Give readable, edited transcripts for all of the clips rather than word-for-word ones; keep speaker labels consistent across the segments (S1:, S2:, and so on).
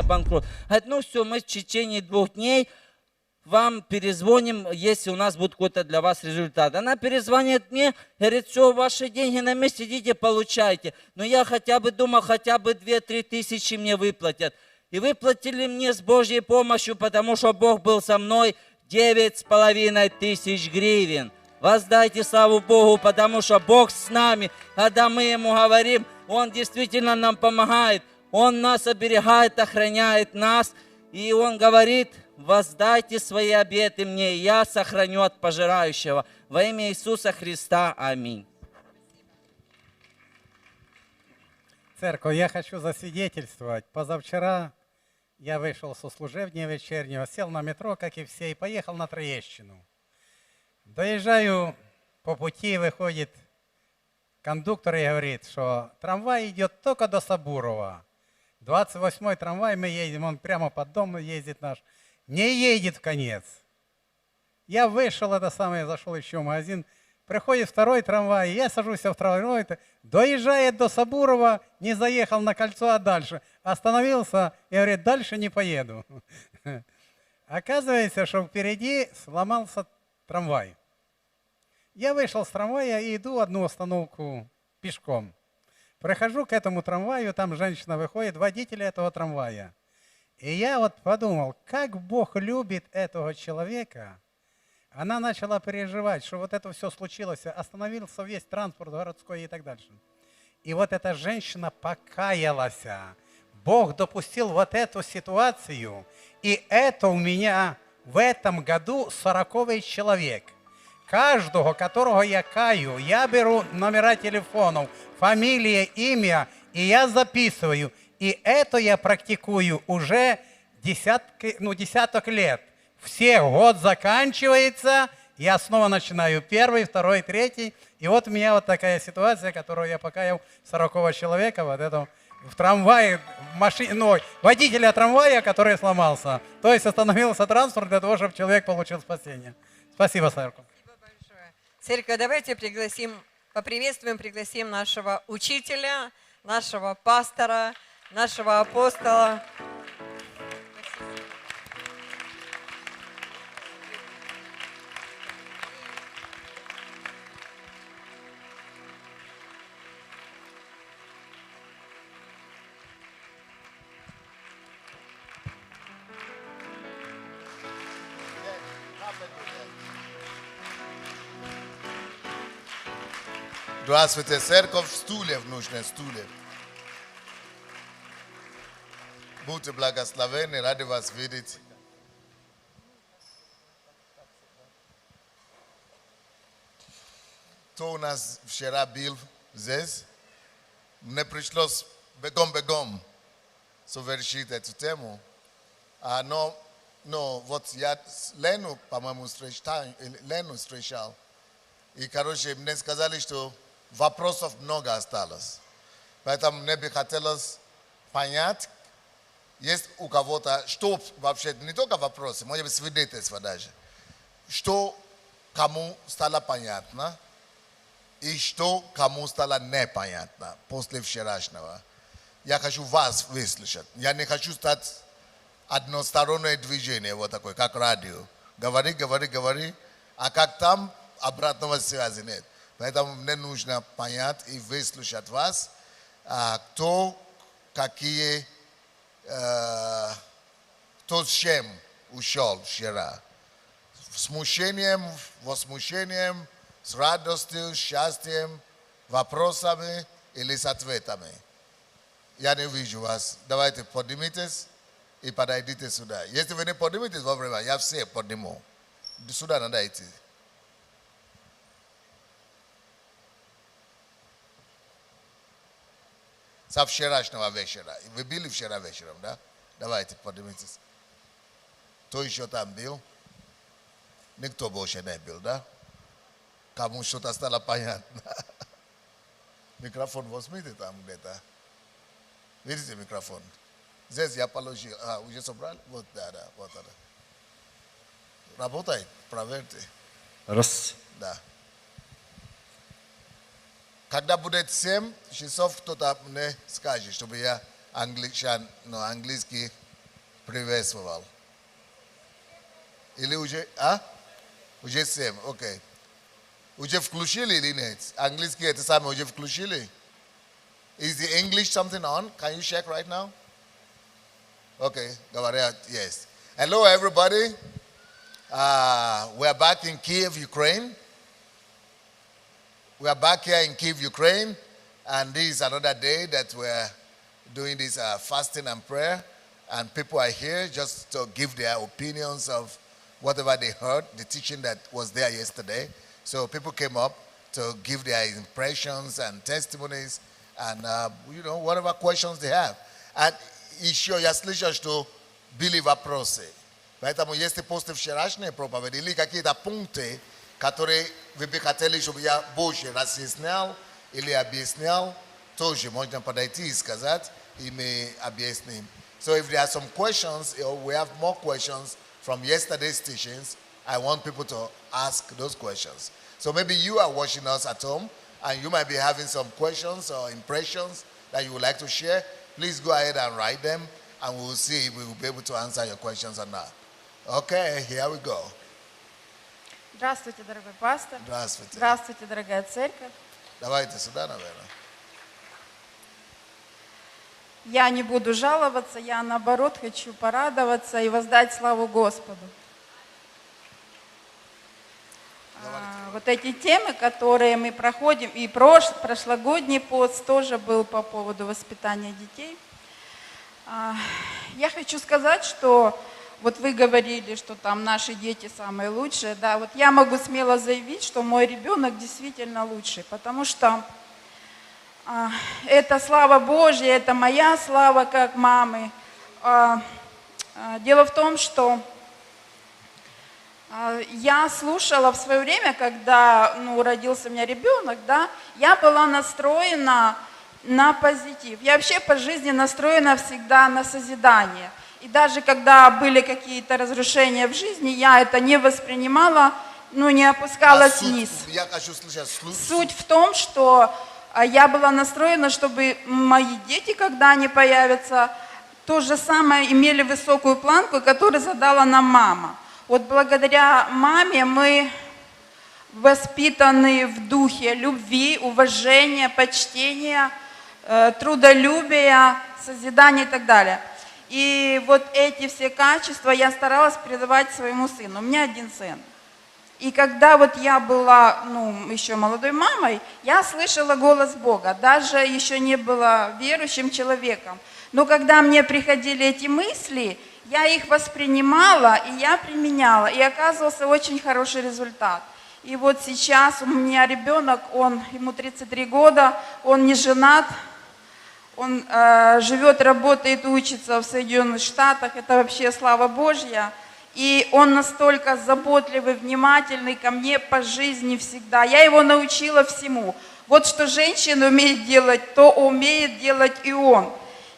S1: банкрот. Говорит, ну все, мы в течение 2 дней вам перезвоним, если у нас будет какой-то для вас результат. Она перезвонит мне, говорит, все, ваши деньги на месте, идите, получайте. Но я хотя бы думал, хотя бы 2-3 тысячи мне выплатят. И выплатили мне с Божьей помощью, потому что Бог был со мной, 9,5 тысяч гривен. Воздайте славу Богу, потому что Бог с нами. Когда мы Ему говорим, Он действительно нам помогает. Он нас оберегает, охраняет нас. И Он говорит, воздайте свои обеты мне, и я сохраню от пожирающего. Во имя Иисуса Христа. Аминь.
S2: Церковь, я хочу засвидетельствовать. Позавчера я вышел со служебния вечернего, сел на метро, как и все, и поехал на Троещину. Доезжаю, по пути выходит кондуктор и говорит, что трамвай идет только до Сабурова. 28-й трамвай, мы едем, он прямо под дом ездит наш. Не едет в конец. Я вышел, зашел еще в магазин. Приходит второй трамвай, я сажусь в трамвай, доезжает до Сабурова, не заехал на кольцо, а дальше. Остановился и говорит, дальше не поеду. Оказывается, что впереди сломался трамвай. Я вышел с трамвая и иду одну остановку пешком. Прихожу к этому трамваю, там женщина выходит, водитель этого трамвая. И я вот подумал, как Бог любит этого человека. Она начала переживать, что вот это все случилось, остановился весь транспорт городской и так дальше. И вот эта женщина покаялась. Бог допустил вот эту ситуацию, и это у меня в этом году 40-й человек. Каждого, которого я каю, я беру номера телефонов, фамилия, имя, и я записываю. И это я практикую уже десяток лет. Все, год заканчивается, я снова начинаю 1-й, 2-й, 3-й. И вот у меня вот такая ситуация, которую я покаял 40-го человека вот этом, в трамвае, в машине, водителя трамвая, который сломался. То есть остановился транспорт для того, чтобы человек получил спасение. Спасибо, Церковь.
S3: Спасибо большое. Церковь, давайте пригласим нашего учителя, нашего пастора, нашего апостола.
S4: Здравствуйте, церковь, стульев нужно, стульев. Будьте благословенны, рады вас видеть. Кто у нас вчера был здесь? Мне пришлось бегом совершить эту тему. Но вот я Лену, по-моему, встречал. И, короче, мне сказали, что вопросов много осталось. Поэтому мне бы хотелось понять, есть у кого-то, что вообще, не только вопросы, может быть, свидетельства даже, что кому стало понятно и что кому стало непонятно после вчерашнего. Я хочу вас выслушать. Я не хочу стать одностороннее движение, вот такое, как радио. Говори, а как там, обратного связи нет. Поэтому мне нужно понять и выслушать вас, кто с чем ушел вчера. С смущением, возмущением, с радостью, счастьем, вопросами или с ответами. Я не вижу вас. Давайте поднимитесь и подойдите сюда. Если вы не подниметесь вовремя, я все подниму. Сюда надо идти. Со вчерашнего вечера. Вы были вчера вечером, да? Давайте поднимитесь. Кто еще там был? Никто больше не был, да? Кому что-то стало понятно. Микрофон возьмите там где-то. Видите микрофон? Здесь я положил. Уже собрали? Вот, да, вот это. Работает? Проверьте.
S5: Раз.
S4: Да. Когда будет 7 часов, кто-то мне скажет, чтобы я английский приветствовал. Или уже, а? Уже 7, окей. Уже включили или нет? Английский это самое уже включили? Is the English something on? Can you check right now? Okay, говорят, yes. Hello everybody. We are back in Kiev, Ukraine. We are back here in Kiev, Ukraine. And this is another day that we're doing this fasting and prayer. And people are here just to give their opinions of whatever they heard, the teaching that was there yesterday. So people came up to give their impressions and testimonies and, whatever questions they have. And еще я слышал, что были вопросы. Поэтому если после вчерашней проповеди или какие-то пункты, которые вы бы хотели, чтобы я больше разъяснял или объяснял, тоже можно подойти и сказать, и мы объясним. So if there are some questions, or we have more questions from yesterday's teachings, I want people to ask those questions. So maybe you are watching us at home, and you might be having some questions or impressions that you would like to share. Please go ahead and write them, and we'll see if we will be able to answer your questions or not. Okay, here we go.
S5: Здравствуйте, дорогой пастор.
S4: Здравствуйте.
S5: Здравствуйте, дорогая церковь.
S4: Давайте сюда, наверное.
S5: Я не буду жаловаться, я наоборот хочу порадоваться и воздать славу Господу. Вот эти темы, которые мы проходим, и прошлогодний пост тоже был по поводу воспитания детей. Я хочу сказать, что вот вы говорили, что там наши дети самые лучшие. Да, вот я могу смело заявить, что мой ребенок действительно лучший, потому что это слава Божья, это моя слава как мамы. Дело в том, что я слушала в свое время, когда родился у меня ребенок, да, я была настроена на позитив. Я вообще по жизни настроена всегда на созидание. И даже когда были какие-то разрушения в жизни, я это не воспринимала, не опускалась вниз.
S4: Я хочу слышать
S5: Суть в том, что я была настроена, чтобы мои дети, когда они появятся, то же самое имели высокую планку, которую задала нам мама. Вот благодаря маме мы воспитаны в духе любви, уважения, почтения, трудолюбия, созидания и так далее. И вот эти все качества я старалась передавать своему сыну. У меня один сын. И когда вот я была, еще молодой мамой, я слышала голос Бога, даже еще не была верующим человеком. Но когда мне приходили эти мысли, я их воспринимала и я применяла, и оказывался очень хороший результат. И вот сейчас у меня ребенок, ему 33 года, он не женат, он живет, работает, учится в Соединенных Штатах, это вообще слава Божья. И он настолько заботливый, внимательный ко мне по жизни всегда. Я его научила всему. Вот что женщина умеет делать, то умеет делать и он.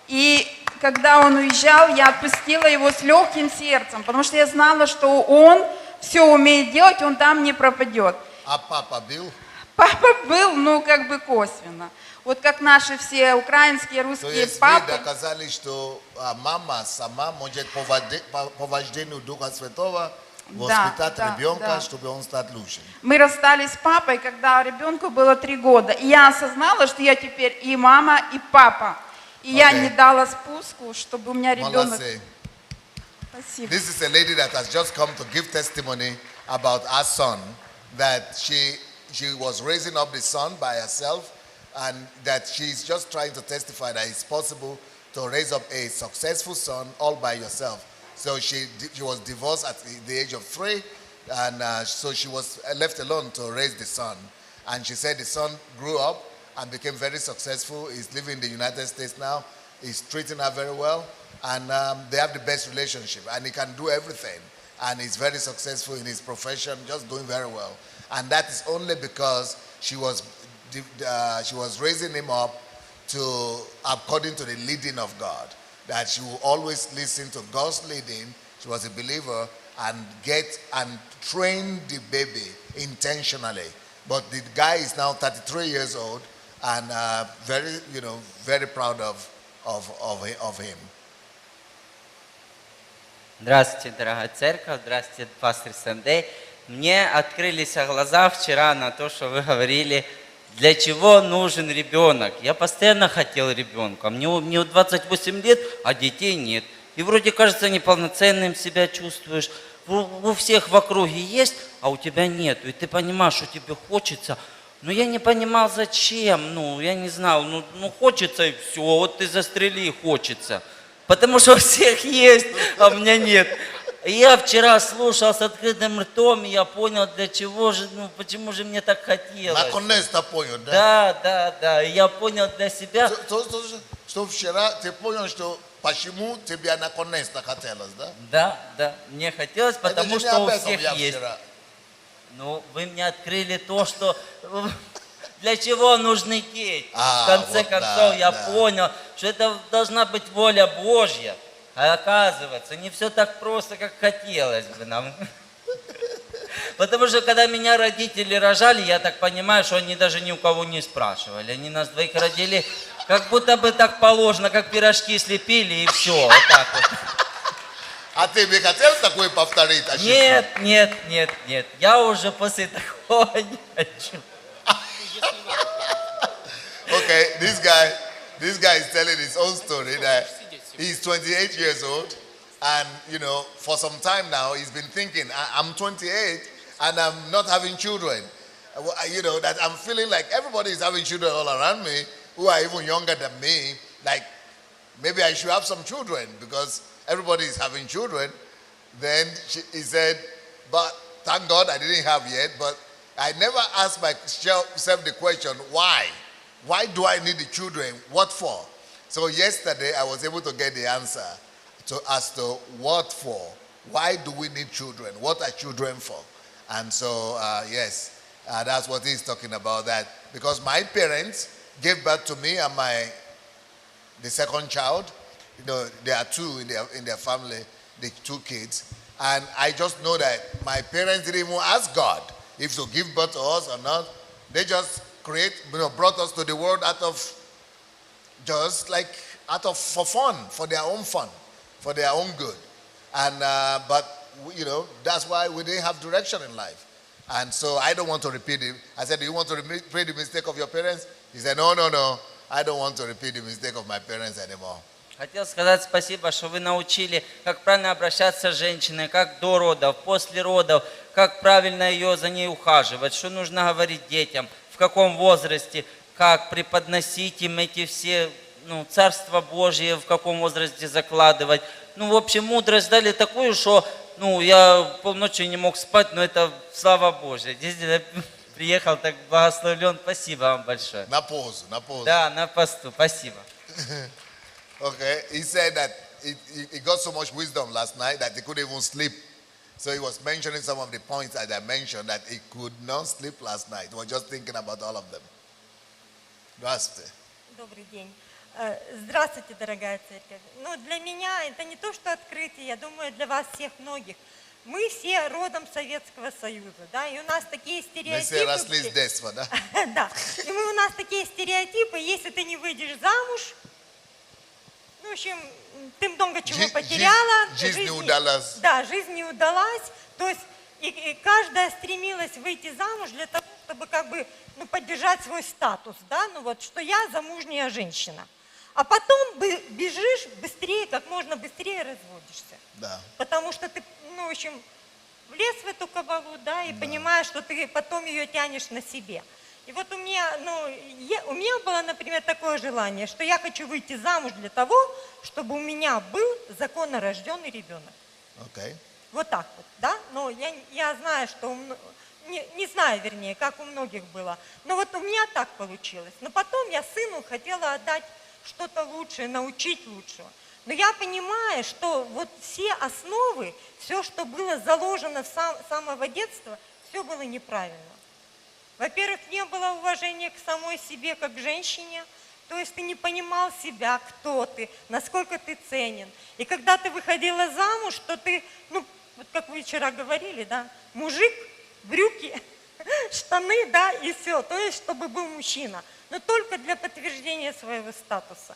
S5: И когда он уезжал, я отпустила его с легким сердцем, потому что я знала, что он все умеет делать, он там не пропадет.
S4: А папа был?
S5: Папа был, косвенно. Вот как наши все украинские, русские папы.
S4: То есть вы доказали, что мама сама может по вождению Духа Святого воспитать ребенка, чтобы он стал лучше.
S5: Мы расстались с папой, когда ребенку было 3 года. И я осознала, что я теперь и мама, и папа. И я не дала спуску, чтобы у меня ребенок... Спасибо.
S4: This is a lady that has just come to give testimony about her son, that she was raising up the son by herself, and that she's just trying to testify that it's possible to raise up a successful son all by yourself. So she was divorced at the age of 3, and so she was left alone to raise the son. And she said the son grew up and became very successful. He's living in the United States now. He's treating her very well, and they have the best relationship, and he can do everything. And he's very successful in his profession, just doing very well. And that is only because she was raising him up according to the leading of God. That she will always listen to God's leading. She was a believer and train the baby intentionally. But the guy is now 33 years old and very proud of him.
S1: Здравствуйте, дорогая церковь, здравствуйте, пастор Сандей. Мне открылись глаза вчера на то, что вы говорили, для чего нужен ребенок. Я постоянно хотел ребенка. Мне 28 лет, а детей нет. И вроде кажется, неполноценным себя чувствуешь. У всех в округе есть, а у тебя нет. И ты понимаешь, что тебе хочется. Но я не понимал, зачем. Я не знал. Хочется и все. Вот ты застрели, хочется. Потому что у всех есть, а у меня нет. И я вчера слушал с открытым ртом, и я понял, для чего же, почему же мне так хотелось.
S4: Наконец-то понял, да?
S1: Да. И я понял для себя.
S4: Что вчера ты понял, что почему тебе наконец-то хотелось, да?
S1: Да. Мне хотелось, потому что у всех есть.
S4: Вчера.
S1: Вы мне открыли то, что для чего нужны дети. В конце концов, я понял, что это должна быть воля Божья. А оказывается, не все так просто, как хотелось бы нам. Потому что, когда меня родители рожали, я так понимаю, что они даже ни у кого не спрашивали. Они нас двоих родили, как будто бы так положено, как пирожки слепили, и все. Вот так вот.
S4: А ты бы хотел такое повторить?
S1: Нет. Я уже после такого не хочу.
S4: Okay, this guy is telling his own story that he's 28 years old, and for some time now he's been thinking, I'm 28 and I'm not having children. That I'm feeling like everybody is having children all around me who are even younger than me. Like maybe I should have some children because everybody is having children. Then he said, but thank God I didn't have yet, but I never asked myself the question, why? Why do I need the children? What for? So yesterday I was able to get the answer as to what for. Why do we need children? What are children for? And so, yes, that's what he's talking about, that. Because my parents gave birth to me and the second child. There are two in their family, the two kids. And I just know that my parents didn't even ask God if to give birth to us or not. They just brought us to the world for fun, for their own fun, for their own good. And but that's why we didn't have direction in life. And so I don't want to repeat it. I said, do you want to repeat the mistake of your parents? He said, no. I don't want to repeat the mistake of my parents anymore.
S1: Хотел сказать спасибо, что вы научили, как правильно обращаться с женщиной, как до родов, после родов, как правильно за ней ухаживать, что нужно говорить детям, в каком возрасте, как преподносить им эти все, Царство Божье, в каком возрасте закладывать. В общем, мудрость дали такую, что, я полночи не мог спать, но это слава Божья. Здесь приехал так благословлен. Спасибо вам большое.
S4: На позу.
S1: Да, на посту. Спасибо.
S4: Okay, he said that he got so much wisdom last night that he couldn't even sleep. So he was mentioning some of the points that I mentioned, that he could not sleep last night. He was just thinking about all of them. Здравствуйте.
S6: Добрый день. Здравствуйте, дорогая церковь. Для меня это не то, что открытие, я думаю, для вас всех многих. Мы все родом Советского Союза, да, и у нас такие стереотипы.
S4: Мы все росли с детства, да?
S6: Да, и у нас такие стереотипы, если ты не выйдешь замуж, в общем, ты много чего потеряла.
S4: Жизнь не удалась.
S6: Да, жизнь не удалась. То есть и каждая стремилась выйти замуж для того, чтобы поддержать свой статус, да, что я замужняя женщина. А потом бежишь быстрее, как можно быстрее разводишься.
S4: Да.
S6: Потому что ты, в общем, влез в эту кабалу, да, и понимаешь, что ты потом ее тянешь на себе. И вот у меня было, например, такое желание, что я хочу выйти замуж для того, чтобы у меня был законно рожденный ребенок.
S4: Okay.
S6: Вот так вот, да? Но я знаю, что не знаю, вернее, как у многих было. Но вот у меня так получилось. Но потом я сыну хотела отдать что-то лучшее, научить лучшего. Но я понимаю, что вот все основы, все, что было заложено с самого детства, все было неправильно. Во-первых, не было уважения к самой себе, как к женщине. То есть ты не понимал себя, кто ты, насколько ты ценен. И когда ты выходила замуж, то ты, вот как вы вчера говорили, да, мужик, брюки, штаны, да, и все. То есть, чтобы был мужчина. Но только для подтверждения своего статуса.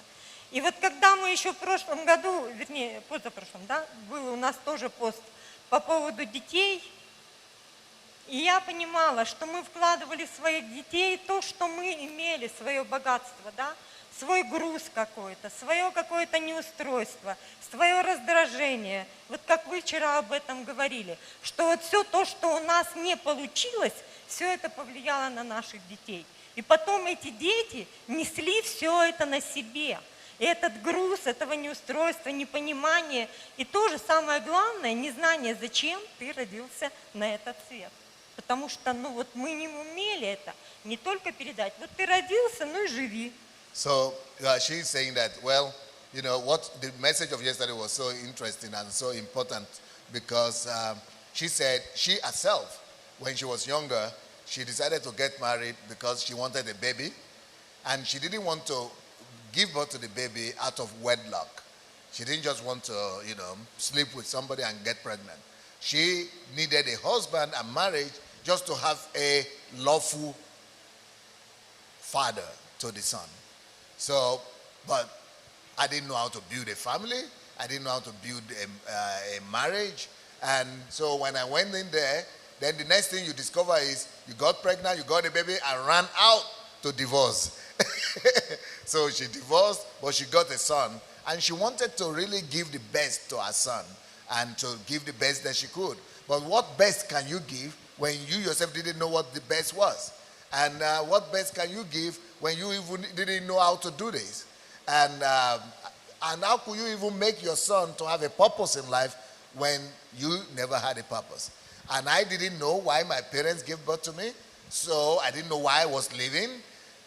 S6: И вот когда мы еще в прошлом году, вернее, позапрошлом, да, был у нас тоже пост по поводу детей, и я понимала, что мы вкладывали в своих детей то, что мы имели, свое богатство, да, свой груз какой-то, свое какое-то неустройство, свое раздражение. Вот как вы вчера об этом говорили, что вот все то, что у нас не получилось, все это повлияло на наших детей. И потом эти дети несли все это на себе. И этот груз, этого неустройства, непонимания. И тоже самое главное, незнание, зачем ты родился на этот свет. Потому что, ну вот мы не умели это не только передать. Вот ты родился, ну и живи.
S4: So she's saying that, well, you know, what the message of yesterday was so interesting and so important because she said she herself, when she was younger, she decided to get married because she wanted a baby and she didn't want to give birth to the baby out of wedlock. She didn't just want to, you know, sleep with somebody and get pregnant. She needed a husband and marriage just to have a lawful father to the son. So, but I didn't know how to build a family. I didn't know how to build a marriage. And so when I went in there, then the next thing you discover is you got pregnant, you got a baby, and ran out to divorce. So she divorced, but she got a son. And she wanted to really give the best to her son and to give the best that she could. But what best can you give when you yourself didn't know what the best was? And what best can you give when you even didn't know how to do this? And how could you even make your son to have a purpose in life when you never had a purpose? And I didn't know why my parents gave birth to me, so I didn't know why I was living.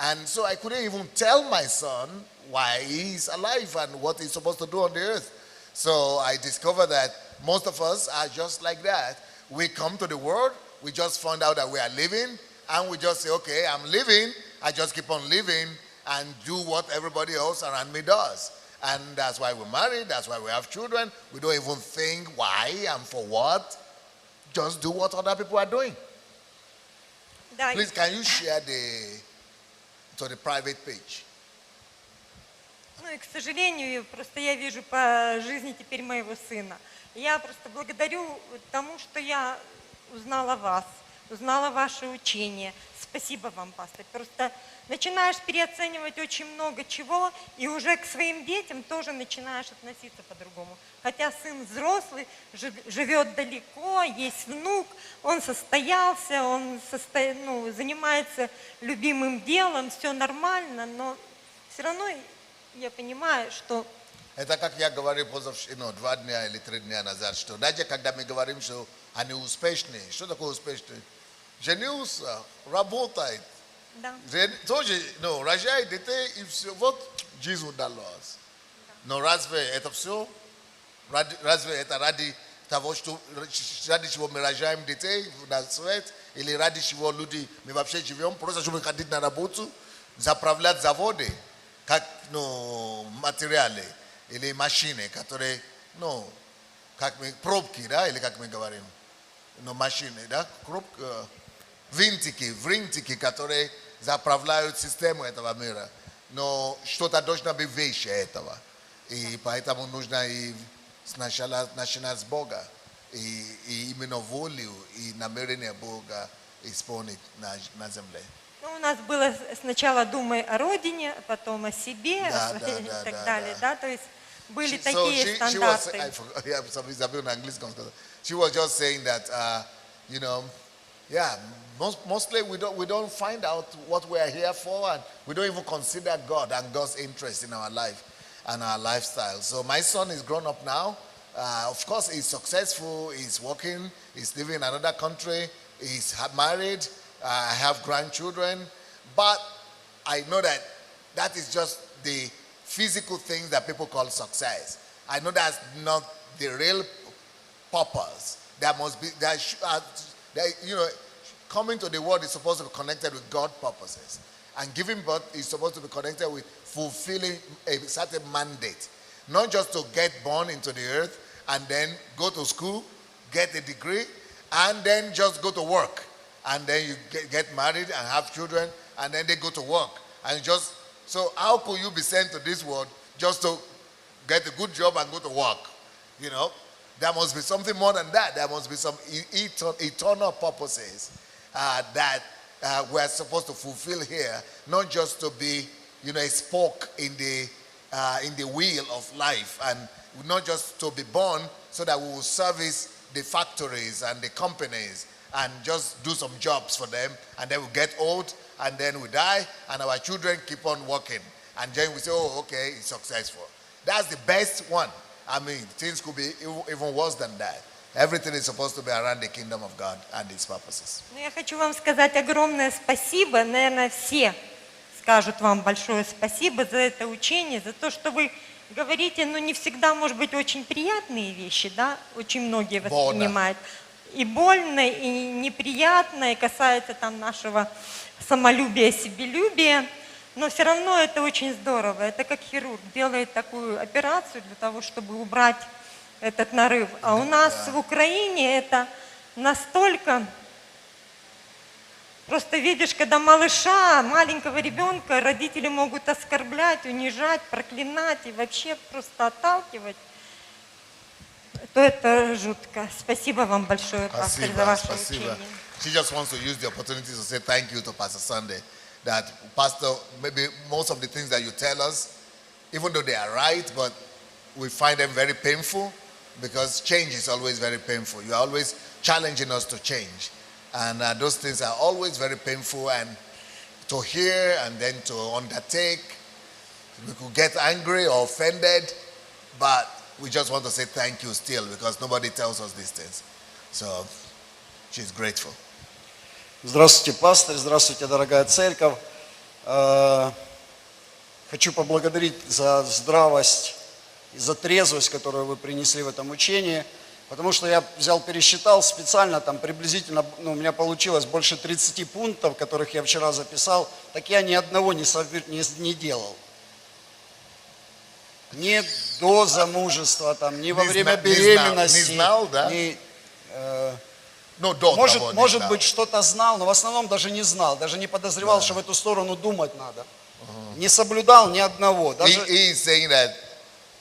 S4: And so I couldn't even tell my son why he's alive and what he's supposed to do on the earth. So I discovered that most of us are just like that. We come to the world, we just found out that we are living, and we just say, okay, I'm living, I just keep on living and do what everybody else around me does. And that's why we're married, that's why we have children. We don't even think why and for what. Just do what other people are doing.
S6: Да,
S4: Please, can you share to the private page?
S6: ну и, к сожалению, просто я вижу по жизни теперь моего сына. Я просто благодарю тому, что я узнала вас, узнала ваше учение. Спасибо вам, пастор. Просто начинаешь переоценивать очень много чего, и уже к своим детям тоже начинаешь относиться по-другому. Хотя сын взрослый, живет далеко, есть внук, он состоялся, он занимается любимым делом, все нормально, но все равно я понимаю, что...
S4: Это как я говорил, 2 дня или 3 дня назад, что даже когда мы говорим, что они успешные, что такое успешные? Женился, работает,
S6: Да.
S4: тоже, рожает детей и все, вот жизнь удалось. Но разве это все? Разве это ради того, что ради чего мы рожаем детей на свет? Или ради чего люди, мы вообще живем, просто чтобы ходить на работу, заправлять заводы, как материалы или машины, которые, как мы, пробки, да, или как мы говорим, машины, да, винтики, которые заправляют систему этого мира. Но что-то должно быть выше этого. И поэтому нужно и сначала начинать с Бога. И именно волю и намерение Бога исполнить на земле.
S6: Ну, у нас было сначала думай о родине, потом о себе и так далее, да, то есть были такие стандарты.
S4: She was just saying that, mostly we don't find out what we are here for, and we don't even consider God and God's interest in our life and our lifestyle. So my son is grown up now. Of course, he's successful. He's working. He's living in another country. He's married. I have grandchildren. But I know that is just the physical things that people call success. I know that's not the real purpose. There must be, coming to the world is supposed to be connected with God's purposes. And giving birth is supposed to be connected with fulfilling a certain mandate. Not just to get born into the earth and then go to school, get a degree, and then just go to work. And then you get married and have children, and then they go to work. And so how could you be sent to this world just to get a good job and go to work. You know, there must be something more than that. There must be some eternal purposes that we're supposed to fulfill here, not just to be, you know, a spoke in the wheel of life, and not just to be born so that we will service the factories and the companies and just do some jobs for them, and then we get old and then we die and our children keep on working, and then we say, oh, okay, it's successful. That's the best one. I mean, things could be even worse than that. Everything is supposed to be around the kingdom of God and its purposes.
S6: Ну, я хочу вам сказать огромное спасибо. Наверное, все скажут вам большое спасибо за это учение, за то, что вы говорите, ну, не всегда, может быть, очень приятные вещи, да, очень многие воспринимают. И больно, и неприятно, и касается там нашего самолюбия, себелюбия. Но все равно это очень здорово. Это как хирург делает такую операцию для того, чтобы убрать этот нарыв. А у нас в Украине это настолько... Просто видишь, когда малыша, маленького ребенка, родители могут оскорблять, унижать, проклинать и вообще просто отталкивать, то это жутко. Спасибо вам большое, пастор, за ваше учение.
S4: She just wants to use the opportunity to say thank you to Pastor Sunday. That, Pastor, maybe most of the things that you tell us, even though they are right, but we find them very painful, because change is always very painful. You are always challenging us to change. And those things are always very painful, and to hear and then to undertake. We could get angry or offended, but we just want to say thank you still, because nobody tells us these things. So she's grateful.
S7: Здравствуйте, пастор, здравствуйте, дорогая церковь. Хочу поблагодарить за здравость и за трезвость, которую вы принесли в этом учении, потому что я взял, пересчитал специально, там приблизительно, у меня получилось больше 30 пунктов, которых я вчера записал, так я ни одного не делал. Ни до замужества, там, ни во время беременности.
S4: Не знал, да?
S7: Может быть, что-то знал, но в основном даже не знал, даже не подозревал, что в эту сторону думать надо. Не соблюдал ни одного.
S4: He is saying that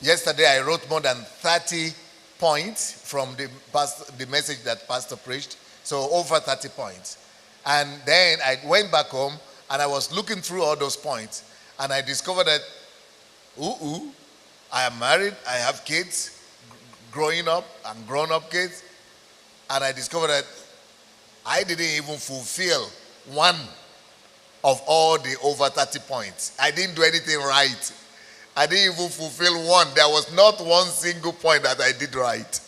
S4: yesterday I wrote more than 30 points from the message that Pastor preached, so over 30 points. And then I went back home and I was looking through all those points, and I discovered that, I am married, I have kids, growing up and grown-up kids. And I discovered that I didn't even fulfill one of all the over 30 points. I didn't do anything right. I didn't even fulfill one. There was not one single point that I did right.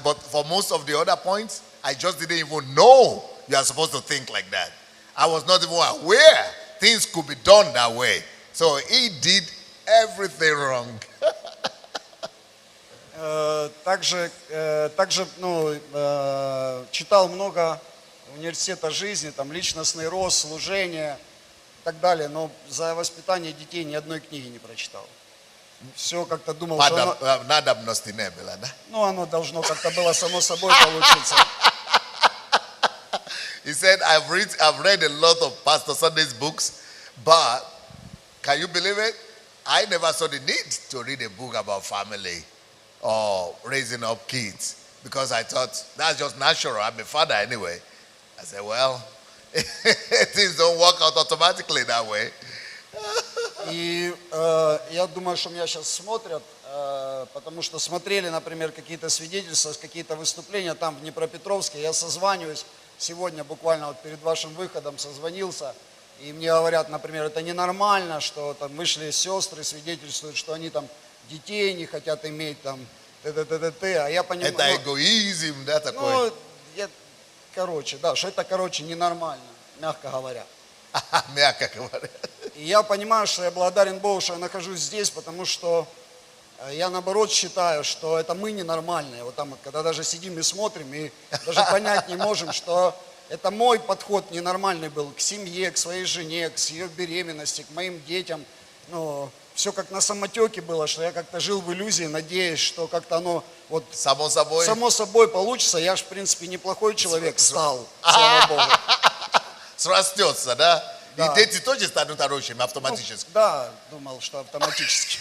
S4: But for most of the other points, I just didn't even know you are supposed to think like that. I was not even aware things could be done that way. So he did everything wrong.
S7: Также читал много университета жизни, там личностный рост, служение и так далее, но за воспитание детей ни одной книги не прочитал. Все как-то думал, что оно должно как-то было само собой получиться.
S4: He said, I've read a lot of Pastor Sunday's books, but can you believe it? I never saw the need to read a book about family or raising up kids, because I thought that's just natural. I'm a father anyway. I said, well, things don't work out automatically that way.
S7: И я думаю, что меня сейчас смотрят, потому что смотрели, например, какие-то свидетельства, какие-то выступления там в Днепропетровске. Я созваниваюсь сегодня, буквально вот перед вашим выходом созвонился, и мне говорят, например, это ненормально, что там вышли сестры, свидетельствуют, что они там детей не хотят иметь, там, а я понимаю...
S4: Это эгоизм, да, такой?
S7: Что это, ненормально, мягко говоря.
S4: Мягко говоря.
S7: И я понимаю, что я благодарен Богу, что я нахожусь здесь, потому что я наоборот считаю, что это мы ненормальные. Вот там, когда даже сидим и смотрим, и даже понять не можем, что это мой подход ненормальный был к семье, к своей жене, к ее беременности, к моим детям. Все как на самотеке было, что я как-то жил в иллюзии, надеясь, что как-то оно вот само собой получится. Я же, в принципе, неплохой человек стал, слава Богу.
S4: Срастется, да?
S7: Да.
S4: И дети тоже станут хорошими автоматически.
S7: Да, думал, что автоматически.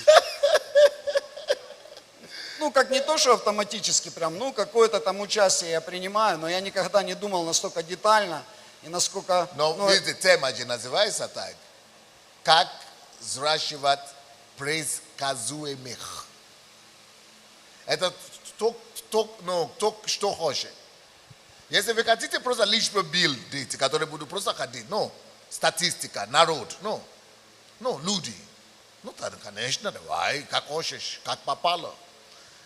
S7: Ну, как не то, что автоматически прям, ну, какое-то там участие я принимаю, но я никогда не думал настолько детально и насколько...
S4: Но
S7: ну,
S4: видите, тема же называется так. Как взращивать предсказуемых. Это кто что хочет. Если вы хотите просто лишь билдить, которые будут просто ходить, ну, статистика, народ, ну, люди. Ну, тогда, конечно, давай, как хочешь, как попало.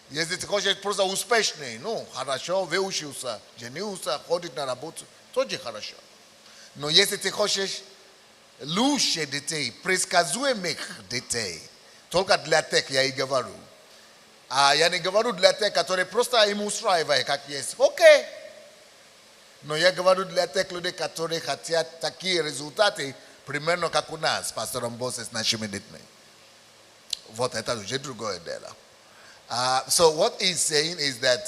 S4: Если ты хочешь просто успешный, ну, хорошо, выучился, женился, ходит на работу, тоже хорошо. Но если ты хочешь лучше детей, предсказуемых детей, только для тех я и говорю. А я не говорю для тех, которые просто им устраивают, как есть. Окей. Но я говорю для тех людей, которые хотят такие результаты, примерно как у нас, с пастором Боссе, с нашими детьми. Вот это уже другое дело. So what he's saying is that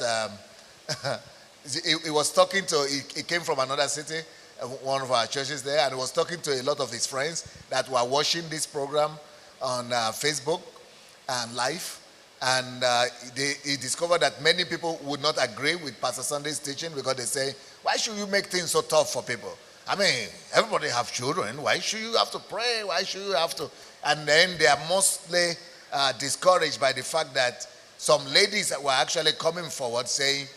S4: he was talking to, he came from another city, one of our churches there, and he was talking to a lot of his friends that were watching this program on Facebook and live. And he discovered that many people would not agree with Pastor Sunday's teaching because they say, why should you make things so tough for people? I mean, everybody have children. Why should you have to pray? Why should you have to? And then they are mostly discouraged by the fact that some ladies were actually coming forward saying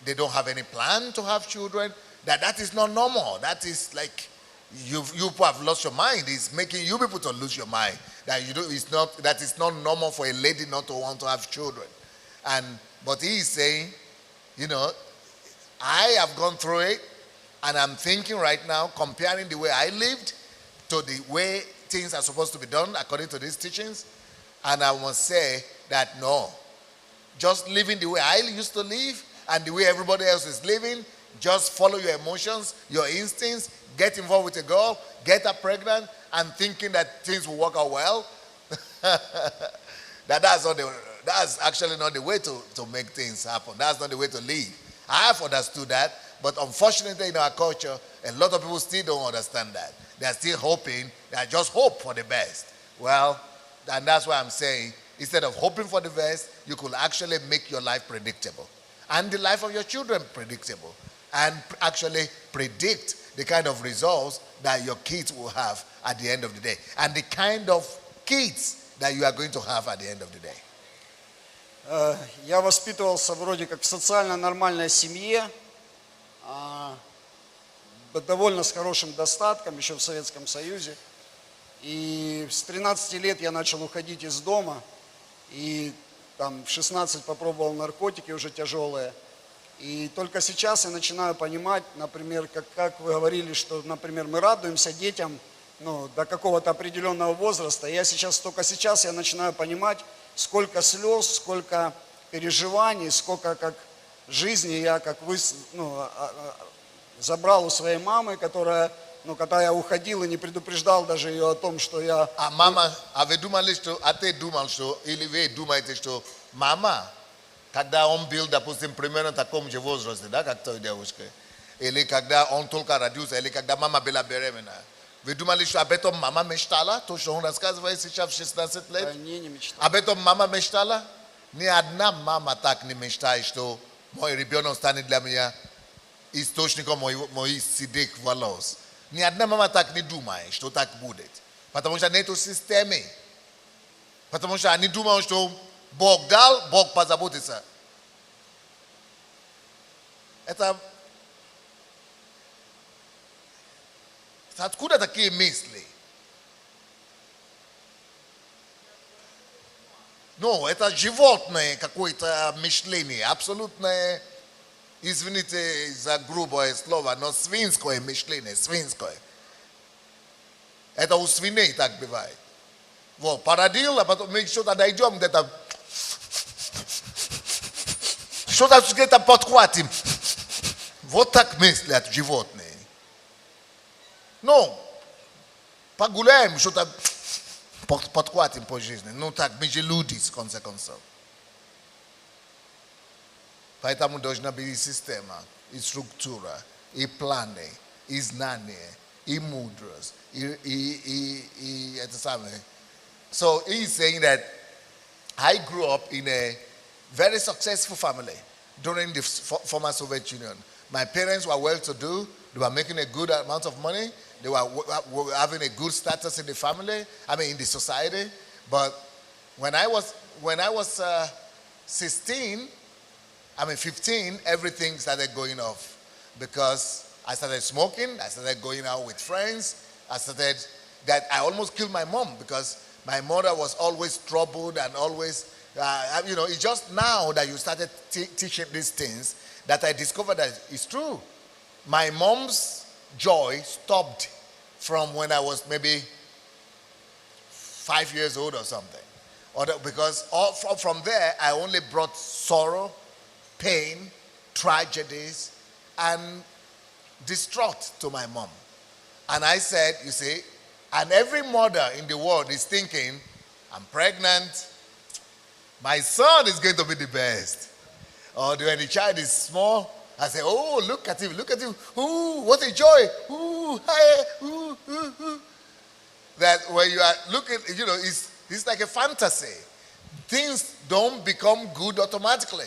S4: they don't have any plan to have children, that is not normal. That is like you people have lost your mind. It's making you people to lose your mind. That is not normal for a lady not to want to have children. But he is saying, you know, I have gone through it, and I'm thinking right now, comparing the way I lived to the way things are supposed to be done according to these teachings, and I must say that no, just living the way I used to live and the way everybody else is living, just follow your emotions, your instincts, get involved with a girl, get her pregnant, and thinking that things will work out well. That's actually not the way to make things happen. That's not the way to live. I have understood that, but unfortunately in our culture, a lot of people still don't understand that. They are still hoping, they just hope for the best. Well, and that's why I'm saying, instead of hoping for the best, you could actually make your life predictable. And the life of your children predictable. And actually predict the kind of results that your kids will have at the end of the day. And the kind of kids that you are going to have at the end of the day.
S7: Я воспитывался вроде как в социально нормальной семье, довольно с хорошим достатком, еще в Советском Союзе. И с 13 лет я начал уходить из дома, и там в 16 попробовал наркотики уже тяжелые. И только сейчас я начинаю понимать, например, как вы говорили, что, например, мы радуемся детям, ну, до какого-то определенного возраста. Только сейчас я начинаю понимать, сколько слез, сколько переживаний, сколько как жизни я забрал у своей мамы, которая, когда я уходил и не предупреждал даже ее о том, что я...
S4: А мама, а вы думали, ты думал, что, или вы думаете, что мама, когда он был, допустим, примерно в таком же возрасте, да, как той девушкой, или когда он только родился, или когда мама была беременна, вы думали, что об этом мама мечтала, то, что он рассказывает сейчас в 16 лет?
S7: Не мечтал.
S4: Об этом мама мечтала? Ни одна мама так не мечтает, что мой ребенок станет для меня источником моих седых волос. Ни одна мама так не думает, что так будет. Потому что нету системы. Потому что они думают, что Бог дал, Бог позаботится. Откуда такие мысли? Это животное какое-то мышление, абсолютное, извините за грубое слово, но свинское мышление, свинское. Это у свиней так бывает. Вот, породил, а потом мы что-то дойдем где-то, что-то где-то подхватим. Вот так мыслят животные. Погуляем, что-то подхватим по жизни. Так, мы же люди, в конце концов. Поэтому должна быть и система, и структура, и планы, и знания, и мудрость, это самое. So he's saying that I grew up in a very successful family during the former Soviet Union. My parents were well-to-do. They were making a good amount of money. They were having a good status in the family. In the society. But when I was 15, everything started going off because I started smoking. I started going out with friends. I almost killed my mom because my mother was always troubled and always, it's just now that you started teaching these things that I discovered that it's true. My mom's joy stopped from when I was maybe 5 years old or something. Because from there, I only brought sorrow, pain, tragedies, and distraught to my mom. And I said, you see, and every mother in the world is thinking, I'm pregnant, my son is going to be the best. Or when the child is small, I say, oh, look at him, ooh, what a joy, ooh, hi, ooh, ooh, ooh. That when you are looking, it's like a fantasy. Things don't become good automatically.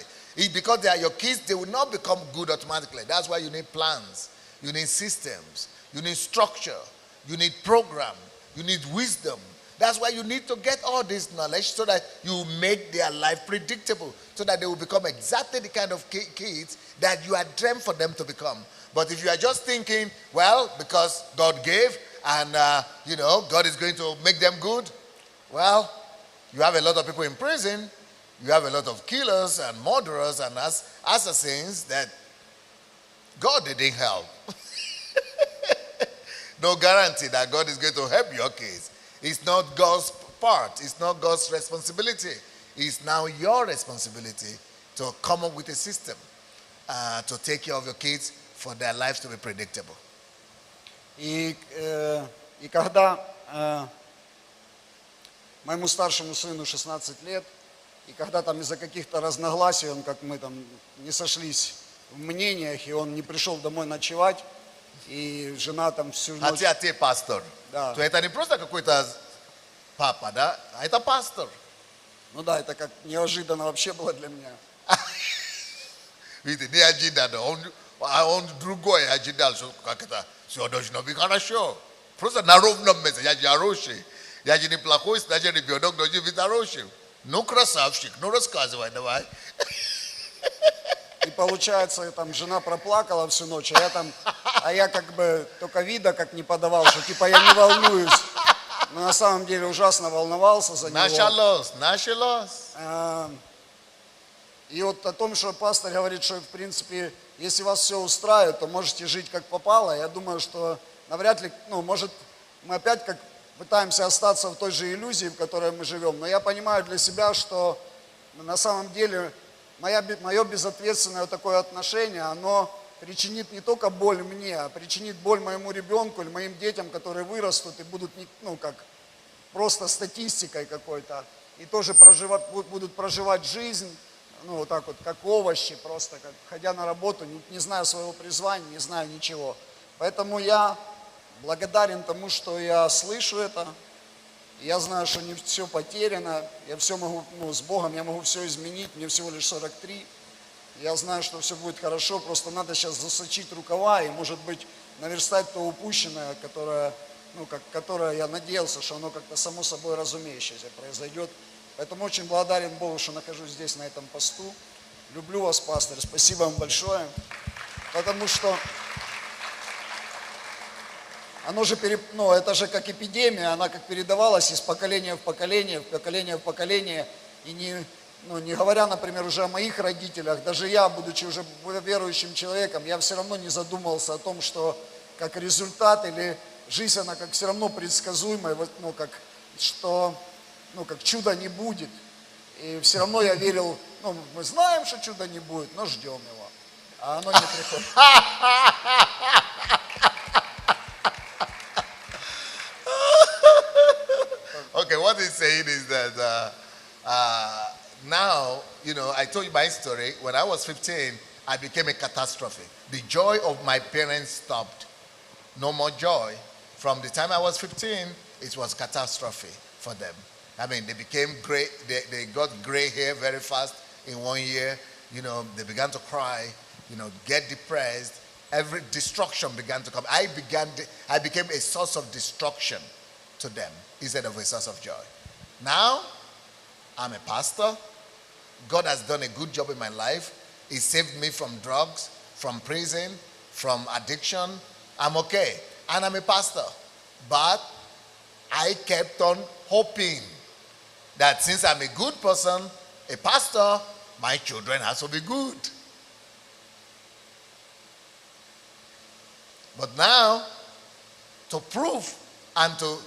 S4: Because they are your kids, they will not become good automatically. That's why you need plans, you need systems, you need structure, you need program, you need wisdom. That's why you need to get all this knowledge so that you make their life predictable, so that they will become exactly the kind of kids that you had dreamt for them to become. But if you are just thinking, well, because God gave and, God is going to make them good, well, you have a lot of people in prison, you have a lot of killers and murderers and assassins that God didn't help. No guarantee that God is going to help your case. It's not God's part. It's not God's responsibility. It's now your responsibility to come up with a system to take care of your kids for their lives to be predictable.
S7: И когда моему старшему сыну 16 лет, и когда там из-за каких-то разногласий, мы там не сошлись в мнениях, и он не пришел домой ночевать, и жена там всю ночь...
S4: Хотя ты пастор.
S7: Да.
S4: То это не просто какой-то папа, да? А это пастор.
S7: Ну да, это как неожиданно вообще было для меня.
S4: Видите, неожиданно. Он другой ожидал, что как это все должно быть хорошо. Просто на ровном месте. Я же хороший. Я же неплохой, значит, ребенок должен быть хорошим. Ну, красавчик, ну рассказывай давай.
S7: И получается, там жена проплакала всю ночь, а я как бы только вида как не подавал, что типа я не волнуюсь. Но на самом деле ужасно волновался за него.
S4: Началось.
S7: И вот о том, что пастор говорит, что в принципе, если вас все устраивает, то можете жить как попало. Я думаю, что навряд ли, может, мы опять как пытаемся остаться в той же иллюзии, в которой мы живем. Но я понимаю для себя, что на самом деле мое безответственное такое отношение, оно причинит не только боль мне, а причинит боль моему ребенку или моим детям, которые вырастут и будут, как просто статистикой какой-то, и тоже будут проживать жизнь, вот так вот, как овощи, просто как, ходя на работу, не зная своего призвания, не зная ничего. Поэтому я благодарен тому, что я слышу это. Я знаю, что не все потеряно. Я все могу, с Богом я могу все изменить. Мне всего лишь 43. Я знаю, что все будет хорошо. Просто надо сейчас засочить рукава и, может быть, наверстать то упущенное, которое я надеялся, что оно как-то само собой разумеющееся произойдет. Поэтому очень благодарен Богу, что нахожусь здесь, на этом посту. Люблю вас, пастор. Спасибо вам большое. Потому что оно же, это же как эпидемия, она как передавалась из поколения в поколение, в поколение. И не говоря, например, уже о моих родителях, даже я, будучи уже верующим человеком, я все равно не задумывался о том, что как результат или жизнь, она как все равно предсказуемая, как чуда не будет. И все равно я верил, мы знаем, что чуда не будет, но ждем его. А оно не приходит.
S4: Okay, what he's saying is that now, I told you my story. When I was 15, I became a catastrophe. The joy of my parents stopped. No more joy. from the time I was 15, it was catastrophe for them. I mean, they became gray, they got gray hair very fast in 1 year. You know, they began to cry, you know, get depressed. Every destruction began to come. I became a source of destruction to them instead of a source of joy. Now, I'm a pastor. God has done a good job in my life. He saved me from drugs, from prison, from addiction. I'm okay. And I'm a pastor. But I kept on hoping that since I'm a good person, a pastor, my children have to be good. But now, to prove and to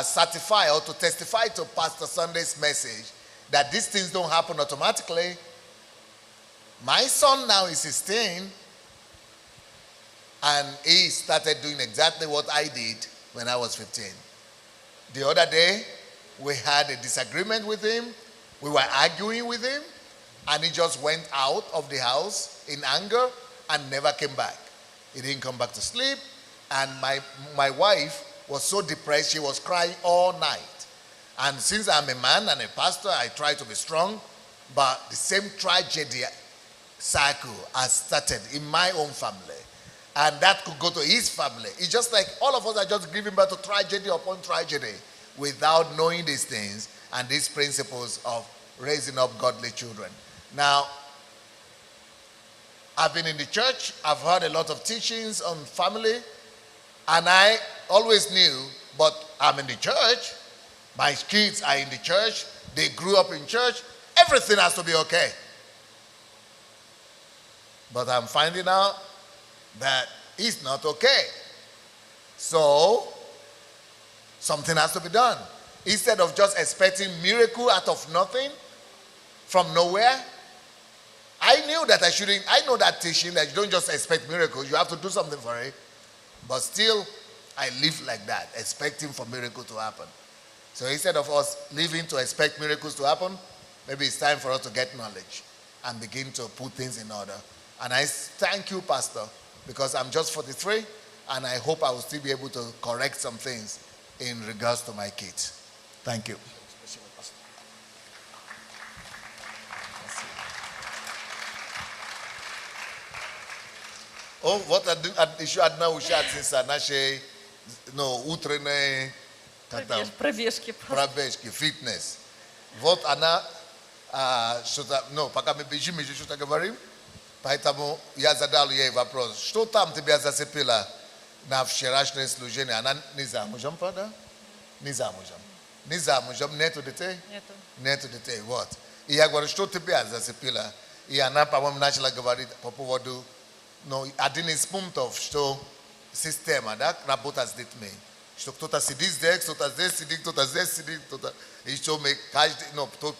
S4: certify or to testify to Pastor Sunday's message that these things don't happen automatically, my son now is 16 and he started doing exactly what I did when I was 15. The other day, we had a disagreement with him. We were arguing with him and he just went out of the house in anger and never came back. He didn't come back to sleep, and my wife was so depressed, she was crying all night. And since I'm a man and a pastor, I try to be strong, but the same tragedy cycle has started in my own family. And that could go to his family. It's just like all of us are just giving birth to tragedy upon tragedy without knowing these things and these principles of raising up godly children. Now, I've been in the church, I've heard a lot of teachings on family, and I always knew, but I'm in the church, my kids are in the church, they grew up in church, everything has to be okay. But I'm finding out that it's not okay. So, something has to be done. Instead of just expecting miracle out of nothing, from nowhere, I knew that I know that teaching that you don't just expect miracles, you have to do something for it. But still, I live like that, expecting for miracles to happen. So instead of us living to expect miracles to happen, maybe it's time for us to get knowledge and begin to put things in order. And I thank you, Pastor, because I'm just 43, and I hope I will still be able to correct some things in regards to my kids. Thank you. Oh, вот еще одна участница нашей, утренней, пробежки, фитнес. Вот она что-то, пока мы бежим, мы что-то говорим, поэтому я задал ей вопрос, что там тебя зацепило на вчерашнее служение? Она не замужем, правда? Не замужем. Не замужем, нету детей?
S3: Нету.
S4: Нету детей, вот. И я говорю, что тебя зацепило? И она, по-моему, начала говорить по поводу один из пунктов, что система, да, работает с детьми. Что кто-то сидит здесь, кто-то здесь сидит, кто-то... И что мы каждый,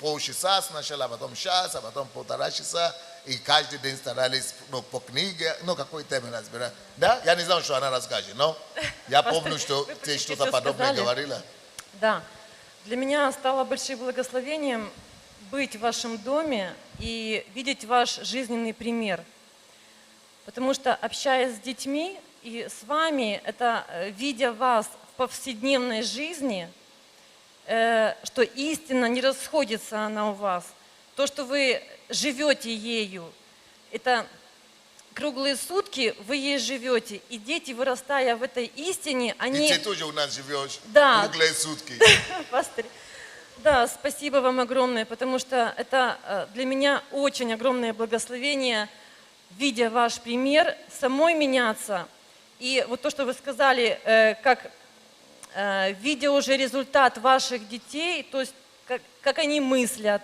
S4: полчаса сначала, потом час, а потом 1,5 часа. И каждый день старались, по книге, какой теме разбирать. Да? Я не знаю, что она расскажет, но я помню, что ты что-то подобное говорила.
S8: Да. Для меня стало большим благословением быть в вашем доме и видеть ваш жизненный пример. Потому что, общаясь с детьми и с вами, это видя вас в повседневной жизни, что истина не расходится она у вас. То, что вы живете ею, это круглые сутки вы ей живете. И дети, вырастая в этой истине, они...
S4: И ты тоже у нас живешь круглые сутки.
S8: Да, спасибо вам огромное, потому что это для меня очень огромное благословение, видя ваш пример, самой меняться. И вот то, что вы сказали, как видя уже результат ваших детей, то есть как они мыслят,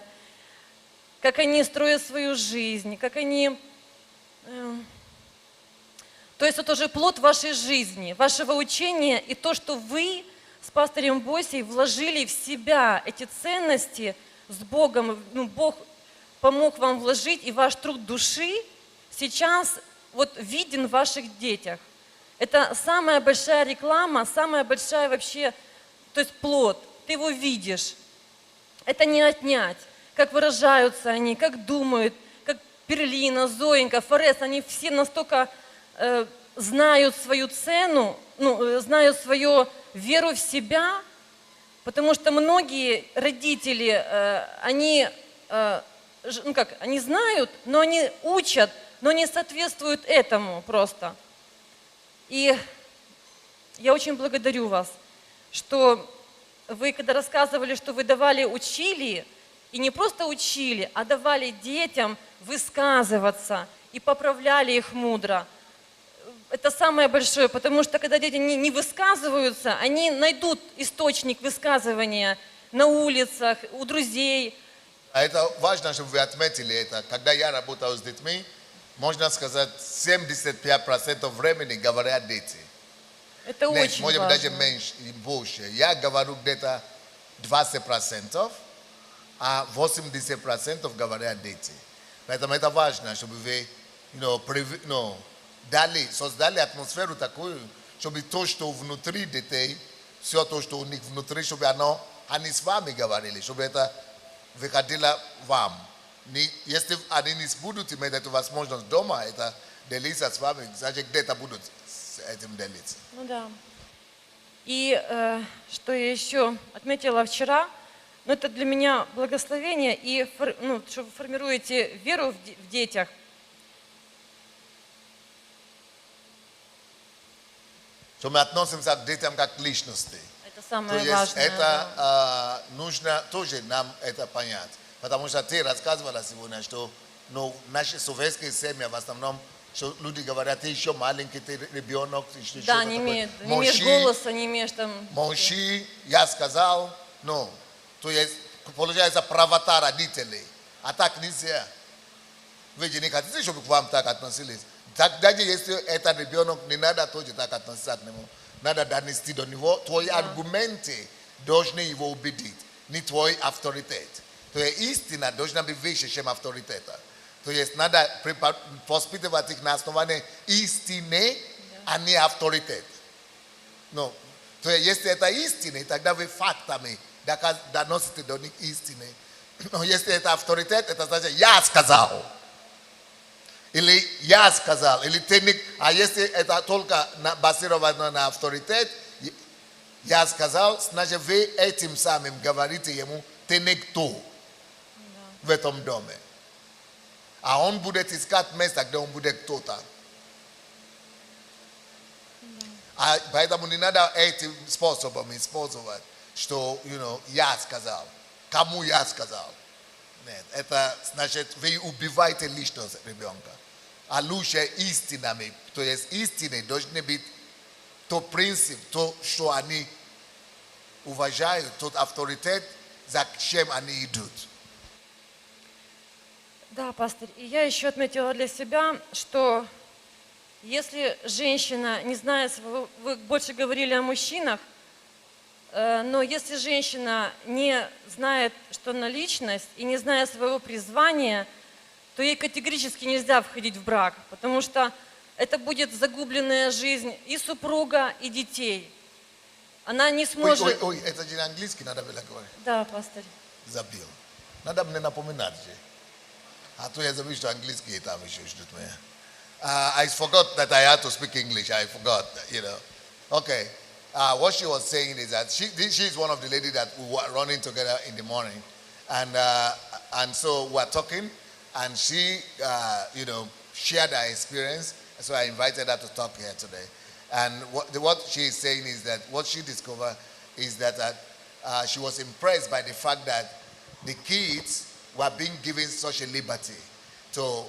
S8: как они строят свою жизнь, как они... То есть это уже плод вашей жизни, вашего учения, и то, что вы с пастырем Босей вложили в себя эти ценности с Богом, Бог помог вам вложить, и ваш труд души сейчас вот виден в ваших детях. Это самая большая реклама, самая большая вообще, то есть плод. Ты его видишь. Это не отнять. Как выражаются они, как думают, как Перлина, Зоенька, Форес, они все настолько знают свою цену, знаю свою веру в себя, потому что многие родители, они знают, но они учат, но не соответствуют этому просто. И я очень благодарю вас, что вы, когда рассказывали, что вы учили, и не просто учили, а давали детям высказываться и поправляли их мудро. Это самое большое, потому что когда дети не высказываются, они найдут источник высказывания на улицах, у друзей.
S4: А это важно, чтобы вы отметили это. Когда я работал с детьми, можно сказать, 75% времени говорят дети.
S8: Это очень
S4: Может быть, даже
S8: важно.
S4: меньше, больше. Я говорю где-то 20%, а 80% говорят дети. Поэтому это важно, чтобы вы создали атмосферу такую, чтобы то, что внутри детей, все то, что у них внутри, чтобы они с вами говорили, чтобы это выходило вам. Если они не будут иметь эту возможность дома, это делиться с вами, значит, где-то будут с этим делиться.
S8: Ну да. И что я еще отметила вчера, это для меня благословение, и что вы формируете веру в детях.
S4: Что мы относимся к детям как к личности.
S8: Это самое важное.
S4: Это нужно тоже нам это понять. Потому что ты рассказывала сегодня, что наши советские семьи в основном, что люди говорят, ты еще маленький, ты ребенок.
S8: Да, не имеешь голоса, не имеешь там...
S4: Мужчина, я сказал, то есть, получается, правота родителей. А так нельзя. Вы же не хотите, чтобы к вам так относились. Так, даже если это ребенок, не надо тоже так относиться к нему. Надо донести до него. Твои аргументы должны его убедить, не твой авторитет. То есть истина должна быть выше, чем авторитета. То есть надо воспитывать их на основании истины, а не авторитет. То есть если это истина, тогда вы фактами доносите до них истины. Но если это авторитет, это значит я сказал. Или я сказал, или ты не... А если это только базировано на авторитет, я сказал, значит вы этим самым говорите ему, ты никто в этом доме. А он будет искать место, где он будет кто-то. Поэтому не надо этим способом использовать, что, я сказал. Кому я сказал? Нет, это значит, вы убиваете личность ребенка. А лучше истинами. То есть истины должны быть тот принцип, то, что они уважают, тот авторитет, за чем они идут.
S8: Да, пастор, и я еще отметила для себя, что если женщина не знает своего, вы больше говорили о мужчинах, но если женщина не знает, что она личность, и не знает своего призвания, то ей категорически нельзя входить в брак, потому что это будет загубленная жизнь и супруга, и детей. Она не сможет...
S4: Ой, это же на английский надо было говорить.
S8: Да, пастор.
S4: Забил. Надо мне напоминать же. А то я забыл, что английский там еще ждут меня. I forgot that I had to speak English. I forgot, Okay. What she was saying is that she is one of the ladies that we were running together in the morning. And so we were talking, and she, shared her experience. So I invited her to talk here today. And what she is saying is that what she discovered is that she was impressed by the fact that the kids were being given such a liberty to,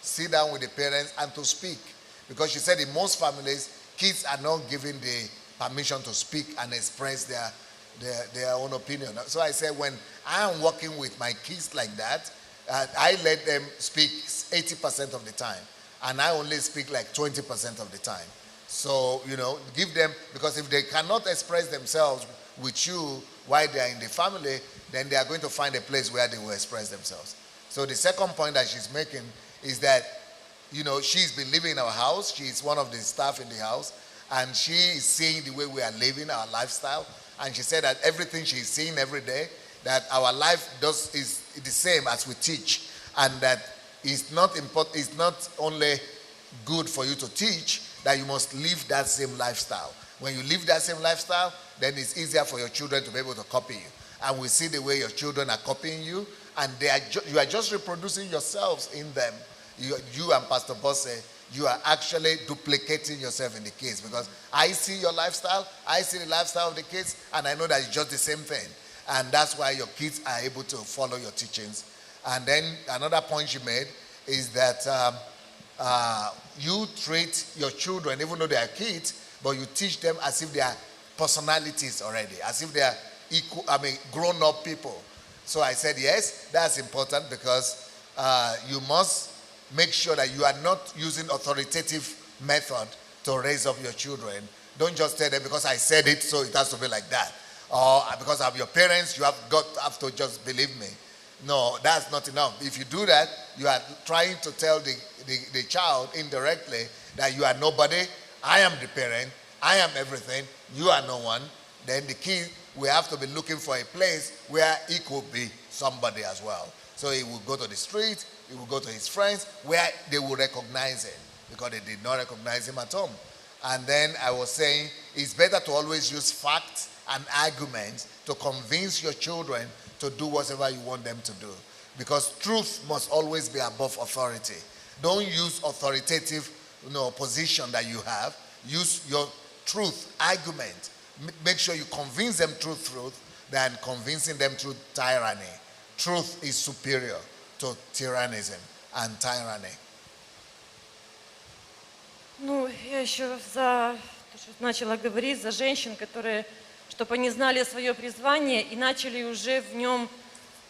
S4: sit down with the parents and to speak. Because she said in most families, kids are not given the permission to speak and express their own opinion. So I said, when I am working with my kids like that, I let them speak 80% of the time. And I only speak like 20% of the time. So, give them, because if they cannot express themselves with you while they are in the family, then they are going to find a place where they will express themselves. So the second point that she's making is that, she's been living in our house. She's one of the staff in the house. And she is seeing the way we are living, our lifestyle. And she said that everything she's seeing every day, that our life is the same as we teach. And that it's not only good for you to teach, that you must live that same lifestyle. When you live that same lifestyle, then it's easier for your children to be able to copy you. And we see the way your children are copying you, and you are just reproducing yourselves in them. You and Pastor Bosse, you are actually duplicating yourself in the kids, because I see your lifestyle, I see the lifestyle of the kids, and I know that it's just the same thing. And that's why your kids are able to follow your teachings. And then another point you made is that you treat your children, even though they are kids, but you teach them as if they are personalities already, as if they are grown-up people. So I said, yes, that's important, because you must make sure that you are not using authoritative method to raise up your children. Don't just tell them, because I said it, so it has to be like that. Or because I'm your parents, you have to just believe me. No, that's not enough. If you do that, you are trying to tell the child indirectly that you are nobody, I am the parent, I am everything, you are no one. Then the kid will have to be looking for a place where he could be somebody as well. So he will go to the street, he will go to his friends, where they will recognize him, because they did not recognize him at home. And then I was saying, it's better to always use facts and arguments to convince your children to do whatever you want them to do. Because truth must always be above authority. Don't use authoritative position that you have. Use your truth, argument. Make sure you convince them through truth than convincing them through tyranny. Truth is superior to tyrannism and tyranny.
S8: Ну, я еще за то, что начала говорить, за женщин, которые, чтобы они знали свое призвание и начали уже в нем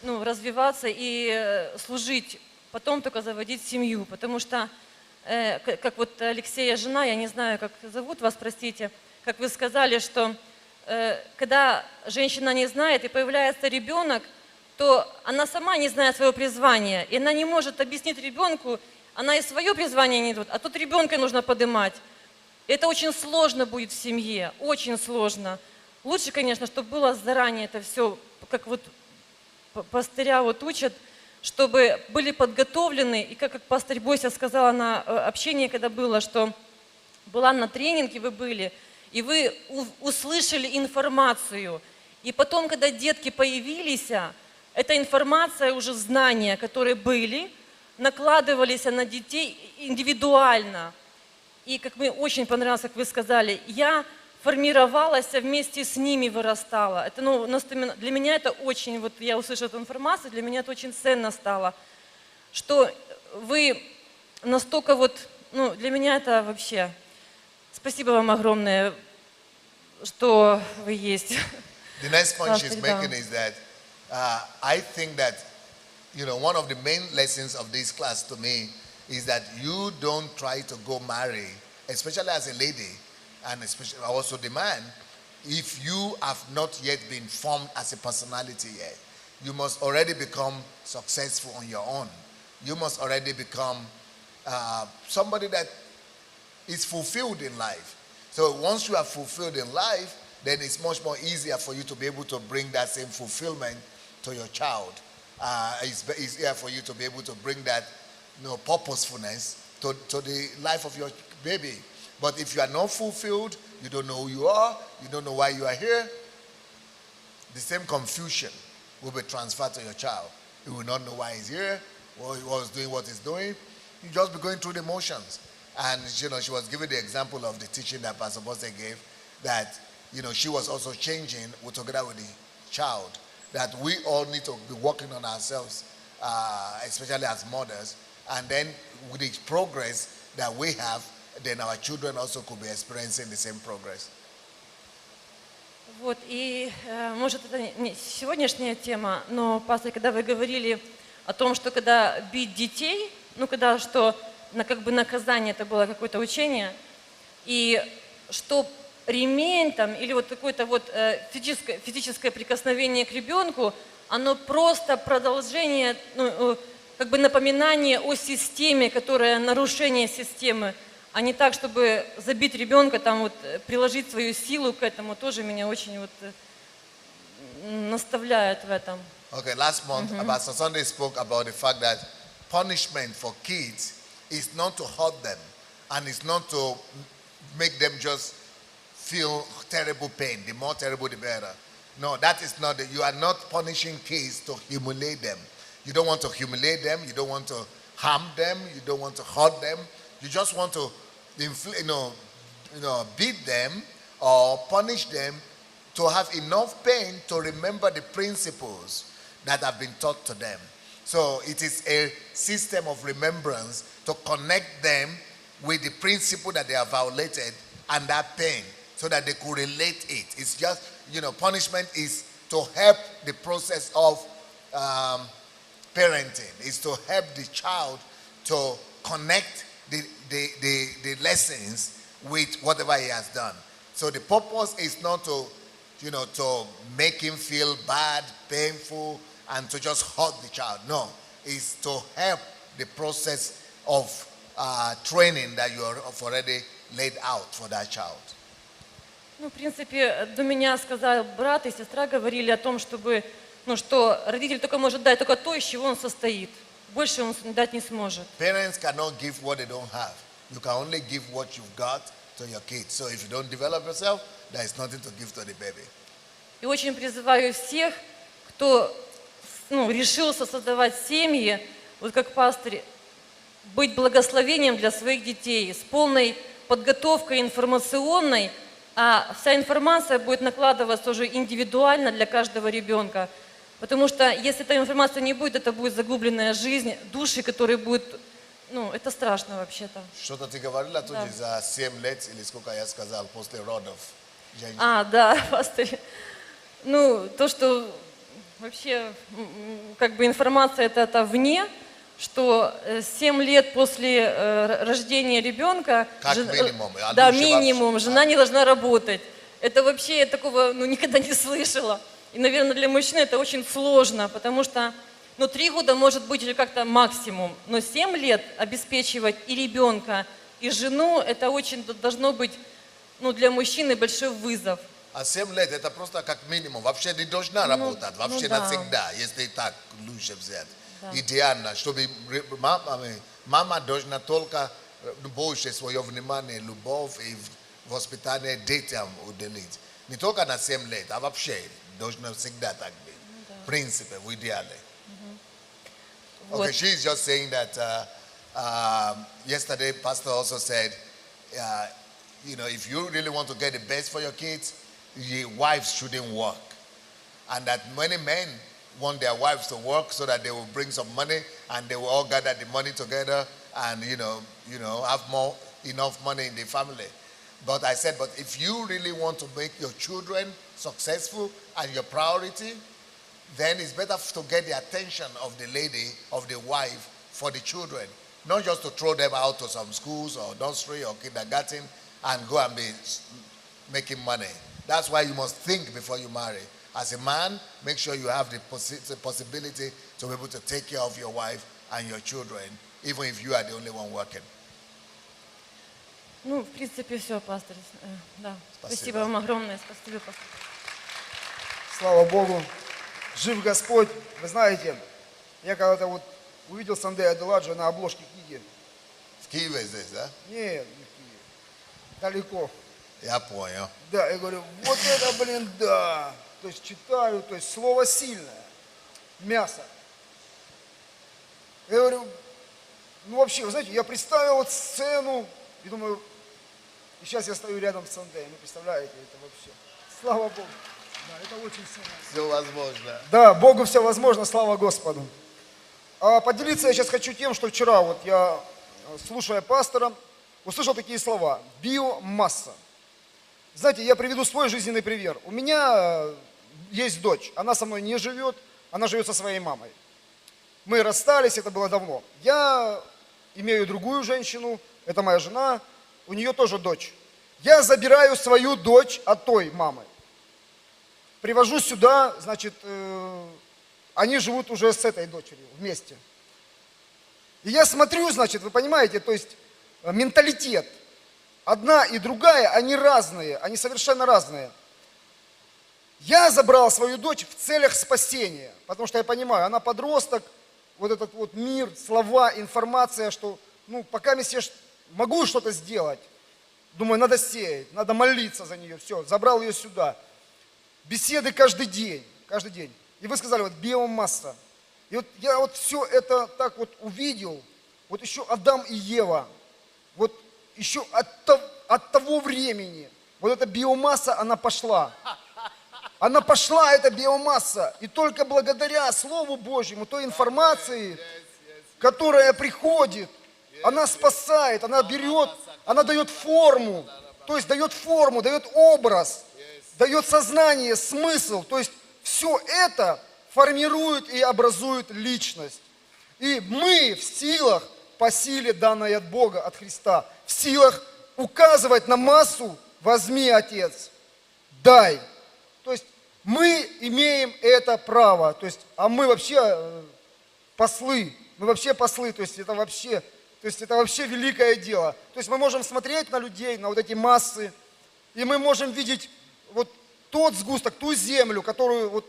S8: развиваться и служить, потом только заводить семью. Потому что, как вот Алексея жена, я не знаю, как зовут вас, простите, как вы сказали, что когда женщина не знает и появляется ребенок, то она сама не знает своего призвания, и она не может объяснить ребенку, она и свое призвание не идет, а тут ребенка нужно поднимать. Это очень сложно будет в семье, очень сложно. Лучше, конечно, чтобы было заранее это все, как вот пастыря вот учат, чтобы были подготовлены, и как пастырь Бося сказала на общении, когда было, что была на тренинге, вы были, и вы услышали информацию. И потом, когда детки появились, эта информация, уже знания, которые были, накладывались на детей индивидуально. И как мне очень понравилось, как вы сказали, я формировалась, вместе с ними вырастала. Это, для меня это очень, вот я услышала эту информацию, для меня это очень ценно стало, что вы настолько для меня это вообще, спасибо вам огромное, что вы есть.
S4: The next point she's making is that I think that, one of the main lessons of this class to me is that you don't try to go marry, especially as a lady, and especially also the man, if you have not yet been formed as a personality yet. You must already become successful on your own. You must already become somebody that is fulfilled in life. So once you are fulfilled in life, then it's much more easier for you to be able to bring that same fulfillment to your child. It's easier for you to be able to bring that purposefulness to the life of your baby. But if you are not fulfilled, you don't know who you are, you don't know why you are here, the same confusion will be transferred to your child. You will not know why he's here, or he was doing what he's doing. You just be going through the motions. And she was giving the example of the teaching that Pastor Bosse gave, that she was also changing together with the child, that we all need to be working on ourselves, especially as mothers, and then with the progress that we have, then our children also could be experiencing the same progress.
S8: Вот, и, может, это не сегодняшняя тема, но, пастор, когда вы говорили о том, что когда бить детей, когда что, как бы наказание, это было какое-то учение, и что ремень там, или вот какое-то физическое прикосновение к ребенку, оно просто продолжение, как бы напоминание о системе, которая нарушение системы, а не так, чтобы забить ребенка, приложить свою силу к этому, тоже меня очень наставляет в этом.
S4: Okay, last month, Pastor Sunday spoke about the fact that punishment for kids is not to hurt them, and it's not to make them just feel terrible pain. The more terrible, the better. No, that is not. You are not punishing kids to humiliate them. You don't want to humiliate them. You don't want to harm them. You don't want to hurt them. You just want to, beat them or punish them to have enough pain to remember the principles that have been taught to them. So it is a system of remembrance to connect them with the principle that they have violated and that pain so that they could relate it. It's just, punishment is to help the process of parenting. It's to help the child to connect the lessons with whatever he has done. So the purpose is not to, to make him feel bad, painful, and to just hurt the child. No, it's to help the process of training that you have already laid out for that child.
S8: Ну, в принципе, до меня сказал брат и сестра, говорили о том, чтобы, что родитель только может дать только то, из чего он состоит. Больше он дать не сможет.
S4: Parents cannot give what they don't have. You can only give what you've got to your kids. So if you don't develop yourself, there is nothing to give to the baby.
S8: И очень призываю всех, кто решился создавать семьи, вот как пастор, быть благословением для своих детей, с полной подготовкой информационной, а вся информация будет накладываться уже индивидуально для каждого ребенка. Потому что если эта информация не будет, это будет загубленная жизнь, души, которые будут, это страшно вообще-то.
S4: Что-то ты говорила тут за 7 лет, или сколько я сказал, после родов?
S8: Да, пастор. То, что вообще, информация это вне, что 7 лет после рождения ребенка,
S4: как минимум,
S8: минимум, жена не должна работать. Это вообще я такого никогда не слышала. И, наверное, для мужчины это очень сложно, потому что 3 года может быть или как-то максимум, но 7 лет обеспечивать и ребенка, и жену, это очень должно быть для мужчины большой вызов.
S4: А 7 лет это просто как минимум. Вообще не должна работать, вообще навсегда, если так лучше взять. Идеально, чтобы мама должна только больше свое внимание, любовь и воспитание детям уделить. Не только на 7 лет, а вообще должно всегда так быть. В принципе, в идеале. Okay, she's just saying that yesterday Pastor also said, if you really want to get the best for your kids, the wives shouldn't work. And that many men want their wives to work so that they will bring some money and they will all gather the money together and have enough money in the family. But I said, but if you really want to make your children successful and your priority, then it's better to get the attention of the lady, of the wife, for the children. Not just to throw them out to some schools or nursery or kindergarten and go and be making money. That's why you must think before you marry. As a man, make sure you have the possibility to be able to take care of your wife and your children, even if you are the only one working.
S8: В принципе, все, пастор. Да. Спасибо вам огромное. Спасибо, пастор.
S9: Слава Богу. Жив Господь. Вы знаете, я когда-то увидел Сандея Аделаджа на обложке книги.
S4: В Киеве здесь, да?
S9: Нет, не в Киеве. Далеко.
S4: Я понял.
S9: Да, я говорю, вот это, да. То есть читаю, то есть слово сильное. Мясо. Я говорю, вообще, вы знаете, я представил сцену и думаю, и сейчас я стою рядом с Сандеем. Вы представляете, это вообще. Слава Богу. Да, это очень сильно.
S4: Все возможно.
S9: Да, Богу все возможно, слава Господу. Поделиться я сейчас хочу тем, что вчера я, слушая пастора, услышал такие слова. Биомасса. Знаете, я приведу свой жизненный пример. У меня есть дочь, она со мной не живет, она живет со своей мамой. Мы расстались, это было давно. Я имею другую женщину, это моя жена, у нее тоже дочь. Я забираю свою дочь от той мамы. Привожу сюда, значит, они живут уже с этой дочерью вместе. И я смотрю, значит, вы понимаете, то есть менталитет. Одна и другая, они разные, они совершенно разные. Я забрал свою дочь в целях спасения, потому что я понимаю, она подросток, вот этот мир, слова, информация, что, пока я могу что-то сделать. Думаю, надо сеять, надо молиться за нее. Все, забрал ее сюда. Беседы каждый день, каждый день. И вы сказали, вот биомасса. И вот я вот все это так вот увидел, вот еще Адам и Ева, вот еще от того времени, вот эта биомасса, она пошла. Она пошла, эта биомасса. И только благодаря Слову Божьему, той информации, которая приходит, она спасает, она берет, она дает форму. То есть дает форму, дает образ, дает сознание, смысл. То есть все это формирует и образует личность. И мы в силах, по силе, данной от Бога, от Христа, в силах указывать на массу: возьми, Отец, дай. То есть мы имеем это право. То есть, а мы вообще послы. Мы вообще послы. То есть это вообще великое дело. То есть мы можем смотреть на людей, на вот эти массы, и мы можем видеть вот тот сгусток, ту землю, которую вот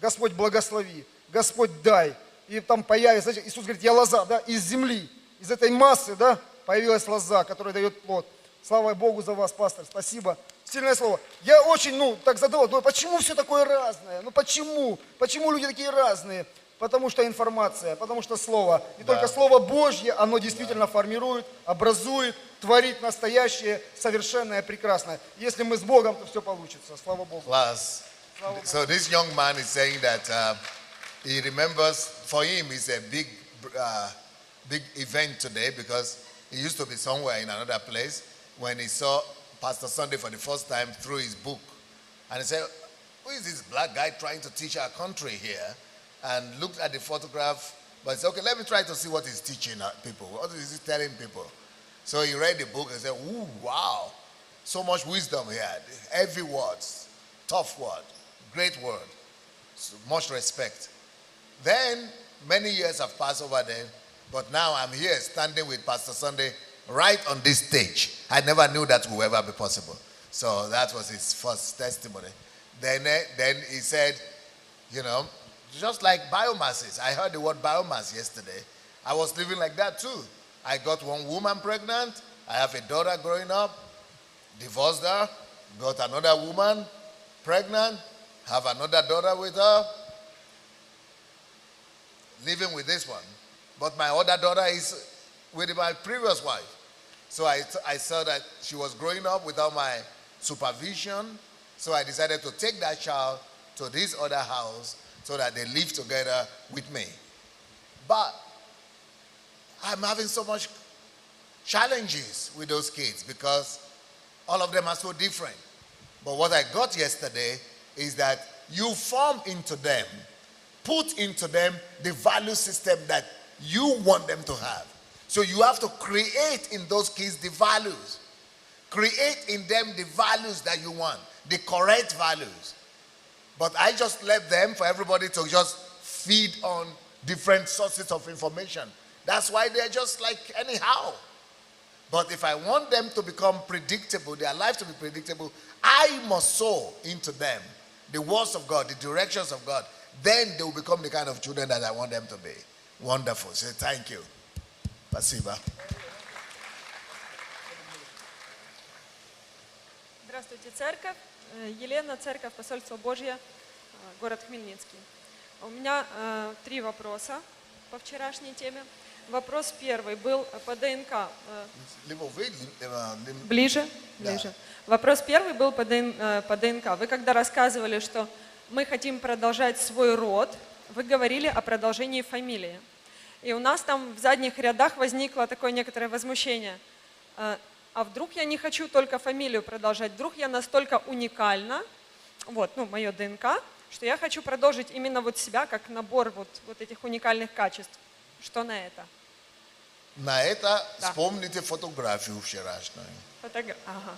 S9: Господь благослови, Господь дай. И там появится, знаете, Иисус говорит, я лоза, да, из земли, из этой массы, да, появилась лоза, которая дает плод. Слава Богу за вас, пастор, спасибо. Сильное слово. Я очень, так задавал, думаю, почему все такое разное? Ну почему? Почему люди такие разные? Потому что информация, потому что Слово. И только Слово Божье, оно действительно формирует, образует, творит настоящее, совершенное, прекрасное. Если мы с Богом, то все получится. Слава Богу.
S4: Class. So this young man is saying that he remembers, for him it's a big event today because he used to be somewhere in another place when he saw Pastor Sunday for the first time through his book. And he said, who is this black guy trying to teach our country here? And looked at the photograph, but said, okay, let me try to see what he's teaching people. What is he telling people? So he read the book and said, ooh, wow, so much wisdom here. Heavy words, tough word, great word, so much respect. Then many years have passed over then, but now I'm here standing with Pastor Sunday right on this stage. I never knew that would ever be possible. So that was his first testimony. Then he said, you know, just like biomasses. I heard the word biomass yesterday. I was living like that too. I got one woman pregnant. I have a daughter growing up. Divorced her. Got another woman pregnant. Have another daughter with her. Living with this one. But my other daughter is with my previous wife. So I saw that she was growing up without my supervision. So I decided to take that child to this other house so that they live together with me. But I'm having so much challenges with those kids because all of them are so different. But what I got yesterday is that you form into them, put into them the value system that you want them to have. So you have to create in those kids the values. Create in them the values that you want, the correct values. But I just left them for everybody to just feed on different sources of information. That's why they're just like anyhow. But if I want them to become predictable, their life to be predictable, I must sow into them the words of God, the directions of God. Then they will become the kind of children that I want them to be. Wonderful. Say thank you. Спасибо.
S10: Здравствуйте, церковь. Елена, церковь, посольство Божье, город Хмельницкий. У меня 3 вопроса по вчерашней теме. Вопрос первый был по ДНК. Ближе? Ближе. Вопрос первый был по ДНК. Вы когда рассказывали, что мы хотим продолжать свой род, вы говорили о продолжении фамилии. И у нас там в задних рядах возникло такое некоторое возмущение. А вдруг я не хочу только фамилию продолжать, вдруг я настолько уникальна, мое ДНК, что я хочу продолжить именно вот себя, как набор вот этих уникальных качеств. Что на это?
S4: На это вспомните фотографию вчерашнюю.
S10: Ага.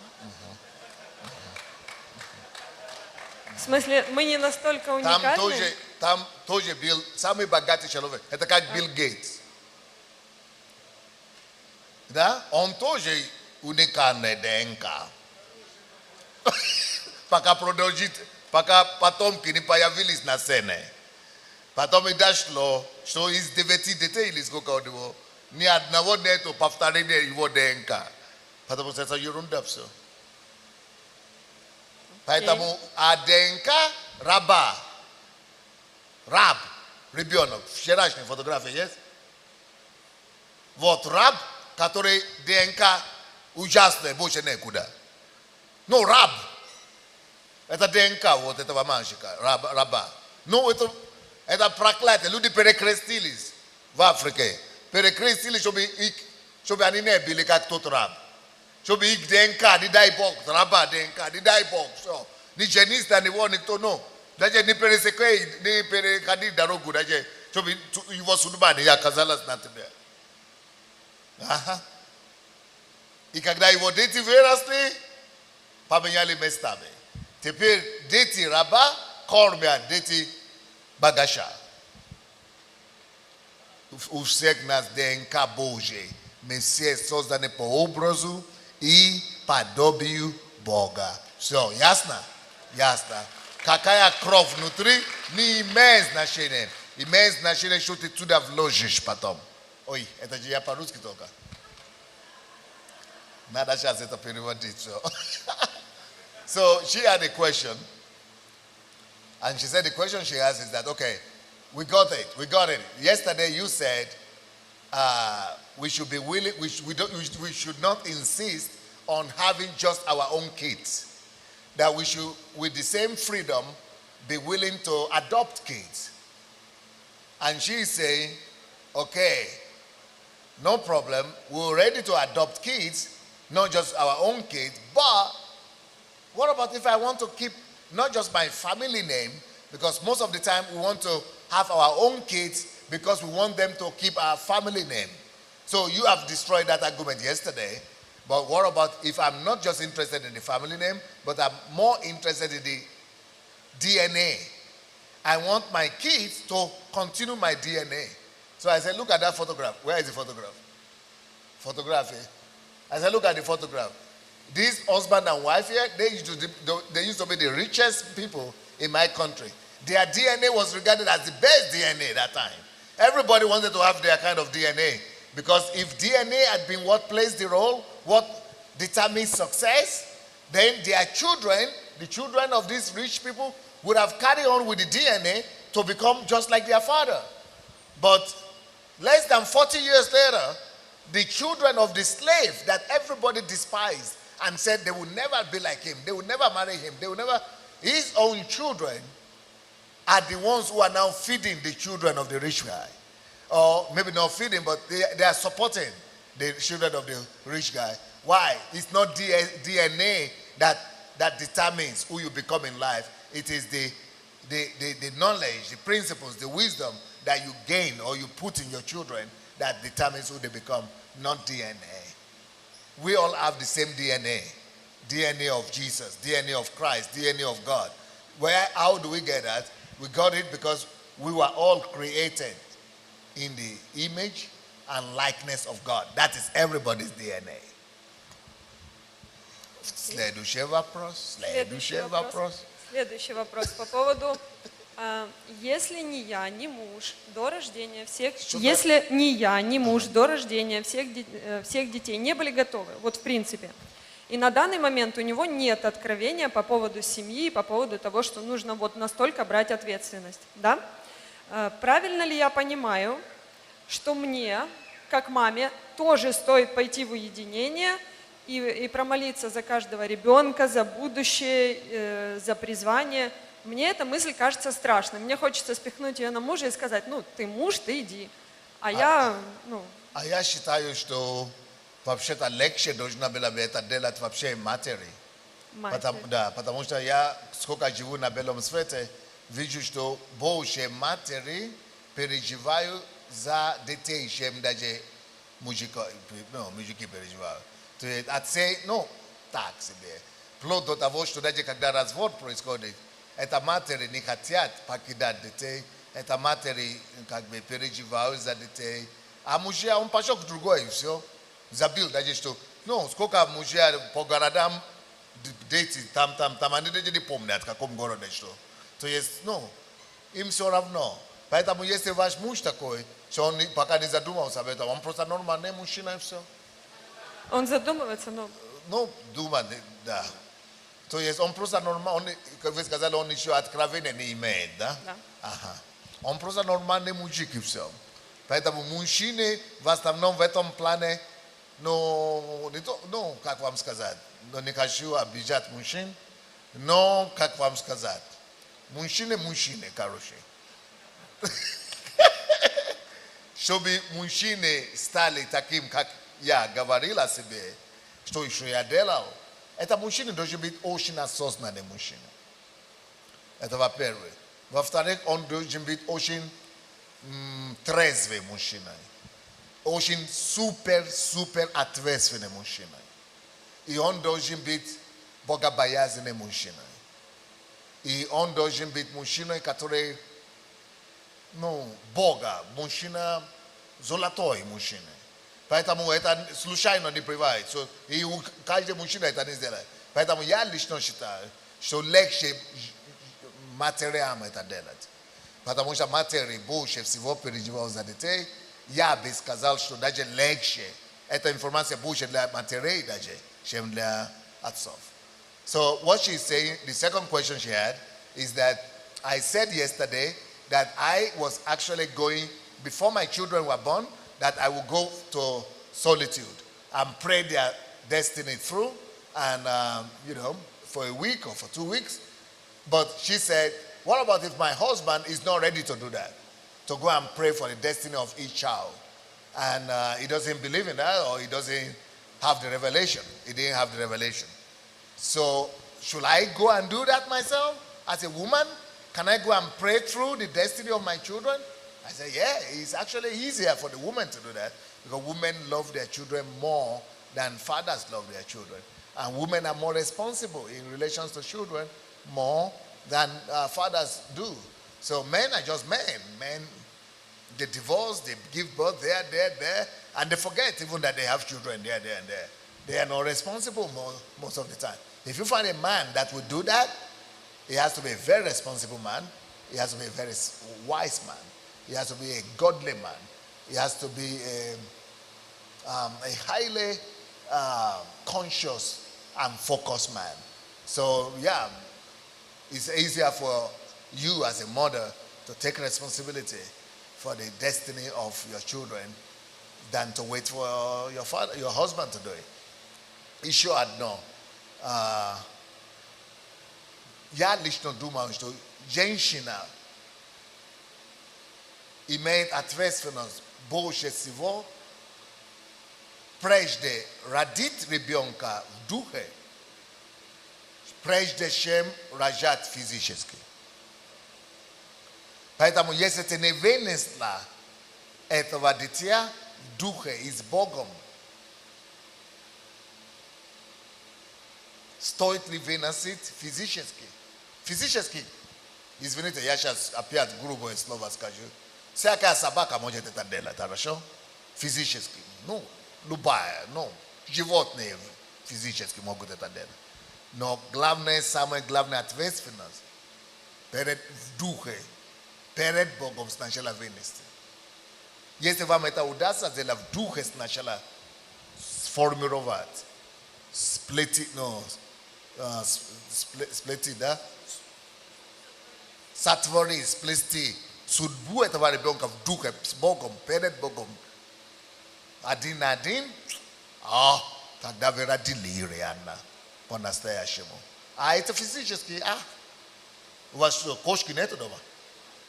S10: В смысле, мы не настолько уникальны?
S4: Там тоже был самый богатый человек. Это как Билл Гейтс. Да? Он тоже уникальный ДНК. Пока потомки не появились на сцене. Потом и дошло, что из 9 детей, или сколько у него, ни одного нету повторения его ДНК. Потому что это ерунда все. Поэтому ДНК раба. Раб, ребенок. Вчерашняя фотография есть? Вот раб, который ДНК ужасная, больше некуда. Ну, раб. Это ДНК вот этого мальчика, раба. Ну, это проклятие. Люди перекрестились в Африке. Перекрестились, чтобы они не были как тот раб. Чтобы их ДНК, не дай Бог, раба ДНК, не дай Бог. Все. Ни женись, ни его, никто, ну. Даже не пересекай, не переходи дорогу, даже, чтобы его судьба не оказалась на тебе. Ага. И когда его дети выросли, поменяли местами. Теперь дети раба кормят дети багаша. У всех нас ДНК Божий. Мы все созданы по образу и подобию Бога. Все, ясно? Ясно. Какая кровь внутри, не имеет значения. Имеет значение, что ты туда вложишь потом. Ой, это же я по-русски только. Надо сейчас это переводить. So she had a question. And she said the question she asked is that, okay, we got it. Yesterday you said we should be willing, we should not insist on having just our own kids. That we should, with the same freedom, be willing to adopt kids. And she's saying, okay, no problem, we're ready to adopt kids, not just our own kids, but what about if I want to keep not just my family name, because most of the time we want to have our own kids because we want them to keep our family name. So you have destroyed that argument yesterday. But what about if I'm not just interested in the family name, but I'm more interested in the DNA? I want my kids to continue my DNA. So I said, look at that photograph. Where is the photograph? Photograph here. I said, look at the photograph. This husband and wife here, they used to be the richest people in my country. Their DNA was regarded as the best DNA that time. Everybody wanted to have their kind of DNA. Because if DNA had been what plays the role, what determines success, then their children, the children of these rich people, would have carried on with the DNA to become just like their father. But less than 40 years later, the children of the slave that everybody despised and said they would never be like him, they would never marry him, they would never, his own children are the ones who are now feeding the children of the rich guy. Or maybe not feeding, but they are supporting the children of the rich guy. Why? It's not DNA that determines who you become in life. It is the knowledge, the principles, the wisdom that you gain or you put in your children that determines who they become, not DNA. We all have the same DNA. DNA of Jesus, DNA of Christ, DNA of God. How do we get that? We got it because we were all created in the image and likeness of God. That is everybody's DNA. Следующий вопрос.
S10: Следующий вопрос по поводу, если ни я, ни муж до рождения всех, если ни я, ни муж до рождения всех детей не были готовы, вот в принципе, и на данный момент у него нет откровения по поводу семьи, по поводу того, что нужно вот настолько брать ответственность, да? Правильно ли я понимаю, что мне, как маме, тоже стоит пойти в уединение и промолиться за каждого ребенка, за будущее, за призвание? Мне эта мысль кажется страшной. Мне хочется спихнуть ее на мужа и сказать, ну, ты муж, ты иди. А я
S4: считаю, что вообще-то легче должна была бы это делать вообще матери. Потому что я, сколько живу на белом свете, вижу, что больше матери переживают за детей, чем даже мужики переживают. То есть отцы, так себе. Вплоть до того, что даже когда развод происходит, это матери не хотят покидать детей, это матери как бы переживают за детей. А мужья, он пошел к другой, и все. Забил даже, что, сколько мужья по городам, дети, там, они даже не помнят, в каком городе что. То есть, им все равно. Поэтому, если ваш муж такой, что он пока не задумался об этом, он просто нормальный мужчина и все.
S10: Он задумывается, но...
S4: Ну, думать, да. То есть он просто нормальный, как вы сказали, он еще откровения не имеет, да?
S10: Да.
S4: Ага. Он просто нормальный мужик и все. Поэтому мужчины в основном в этом плане, ну, не то, ну, как вам сказать, ну, не хочу обижать мужчин, но, как вам сказать, мужчины, короче. Чтобы мужчины стали таким, как я говорил о себе, что еще я делал, это мужчина должен быть очень осознанный мужчина. Это во-первых. Во-вторых, он должен быть очень трезвый мужчина. Очень супер ответственный мужчина. И он должен быть богобоязненный мужчина. И он должен быть мужчиной, который, ну, Бога, мужчина, золотой мужчина. Поэтому это случайно не бывает. И каждый мужчина это не сделает. Поэтому я лично считаю, что легче матерям это делать. Потому что матери больше всего переживают за детей. Я бы сказал, что даже легче. Эта информация больше для матерей даже, чем для отцов. So what she's saying, the second question she had is that I said yesterday that I was actually going, before my children were born, that I would go to solitude and pray their destiny through and, you know, for a week or for 2 weeks. But she said, what about if my husband is not ready to do that? To go and pray for the destiny of each child. And he doesn't believe in that, or he doesn't have the revelation. He didn't have the revelation. So should I go and do that myself as a woman? Can I go and pray through the destiny of my children? I said, yeah, it's actually easier for the women to do that because women love their children more than fathers love their children. And women are more responsible in relation to children more than fathers do. So men are just men. Men, they divorce, they give birth there, and they forget even that they have children there, and there. They are not responsible most of the time. If you find a man that will do that, he has to be a very responsible man. He has to be a very wise man. He has to be a godly man. He has to be a highly conscious and focused man. So, yeah, it's easier for you as a mother to take responsibility for the destiny of your children than to wait for your husband to do it. Еще одно. Я лично думаю, что женщина имеет ответственность больше всего прежде родить ребенка в духе, прежде чем рожать физически. Поэтому если ты не вынесла этого дитя в духе и с Богом, стоит ли выносить физически? Физически, извините, я сейчас опять грубое слово скажу, всякая собака может это делать, хорошо? Физически, ну, любая, ну, животные физически могут это делать. Но главное, самая главная ответственность перед в духе, перед Богом сначала вынести. Если вам это удастся сделать в духе сначала, сформировать, сплетить, да? Сотворить, сплести судьбу этого ребенка в духе с Богом, перед Богом, один на один, тогда вы родили реально, по-настоящему. А это физически, у вас что, кошки нету дома?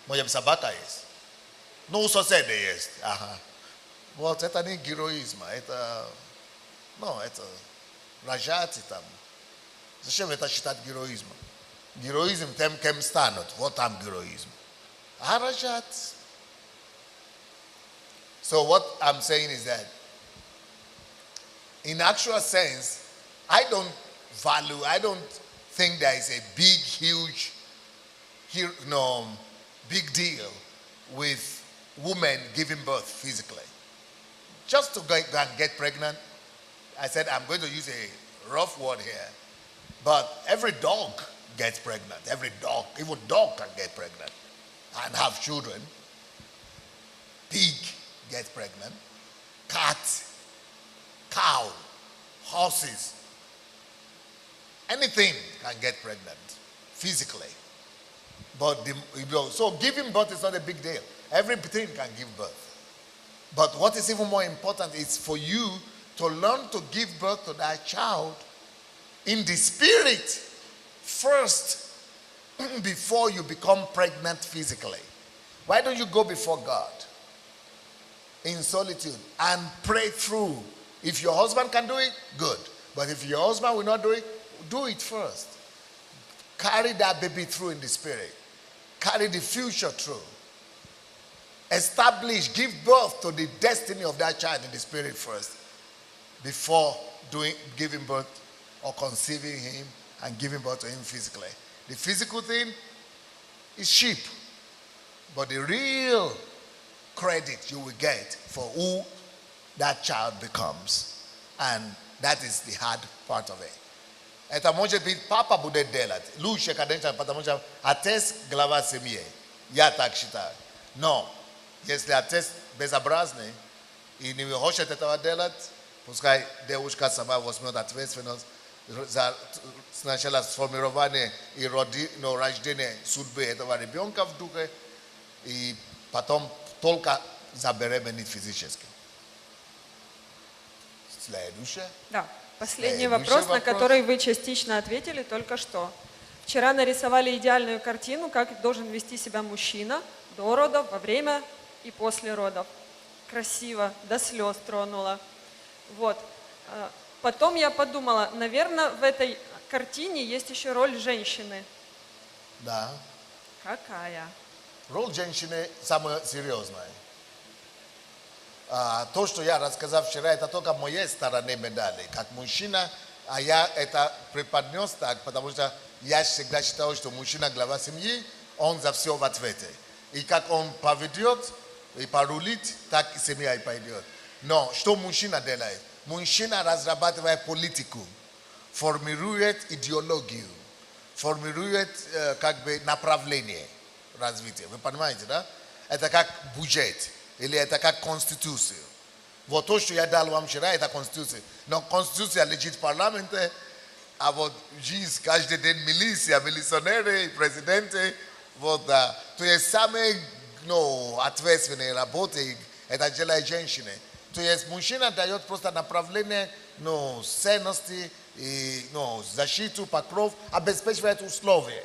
S4: Может, собака есть? Ну, у соседей есть. Ага. Вот это не героизм, это, ну, это рожать и там. Зачем это считать героизмом? Героизм тем, кем станут. Вот там героизм. А рожать. So what I'm saying is that, in actual sense, I don't think there is a big, huge, big deal with women giving birth physically. Just to go and get pregnant, I said I'm going to use a rough word here, but every dog gets pregnant. Every dog, even dog can get pregnant and have children. Pig gets pregnant. Cat, cow horses, anything can get pregnant physically. But so giving birth is not a big deal. Everything can give birth. But what is even more important is for you to learn to give birth to that child in the spirit first before you become pregnant physically. Why don't you go before God in solitude and pray through? If your husband can do it, good. But if your husband will not do it first. Carry that baby through in the spirit. Carry the future through. Establish, give birth to the destiny of that child in the spirit first before giving birth or conceiving him and giving birth to him physically. The physical thing is cheap, but the real credit you will get for who that child becomes, and that is the hard part of it. Это может быть папа будет делать. Лучше, конечно, потому что отец глава семьи. Я так считаю. Но если отец безобразный и не хочет этого делать, пускай девушка сама возьмет ответственность за сначала сформирование и рождение судьбы этого ребенка в духе, и потом только забеременеть физически. Следующее.
S10: Да. Последний вопрос, на который вы частично ответили только что. Вчера нарисовали идеальную картину, как должен вести себя мужчина до родов, во время и после родов. Красиво, до слез тронула. Вот. Потом я подумала, наверное, в этой картине есть еще роль женщины.
S4: Да.
S10: Какая?
S4: Роль женщины самая серьезная. То, что я рассказал вчера, это только моей стороны медали. Как мужчина, а я это преподнес так, потому что я всегда считал, что мужчина глава семьи, он за все в ответе. И как он поведет и порулит, так и семья и пойдет. Но что мужчина делает? Мужчина разрабатывает политику, формирует идеологию, формирует как бы направление развития. Вы понимаете, да? Это как бюджет. Или это как конституция. Вот то, что я дал вам вчера, это конституция. Но конституция лежит в парламенте, а вот жизнь каждый день милиция, милиционеры, президенты, вот, то есть самые ответственные работы, это делает женщины. То есть мужчина дает просто направление, ценности, и, защиту, покров, обеспечивает условия.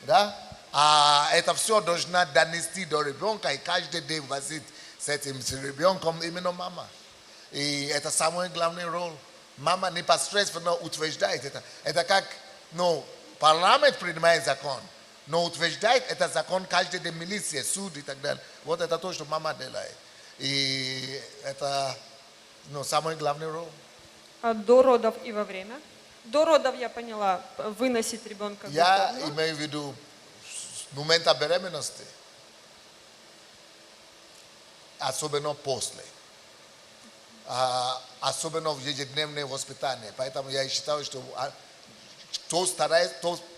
S4: Да? А это все должна донести до ребенка, и каждый день возить с этим ребенком именно мама. И это самая главная роль. Мама непосредственно утверждает это. Это как, парламент принимает закон, но утверждает этот закон каждый день милиция, суд и так далее. Вот это то, что мама делает. И это, самая главная роль.
S10: А до родов и во время? До родов, я поняла, выносить ребенка.
S4: Я имею в виду момента беременности, особенно после, особенно в ежедневное воспитание. Поэтому я считаю, что кто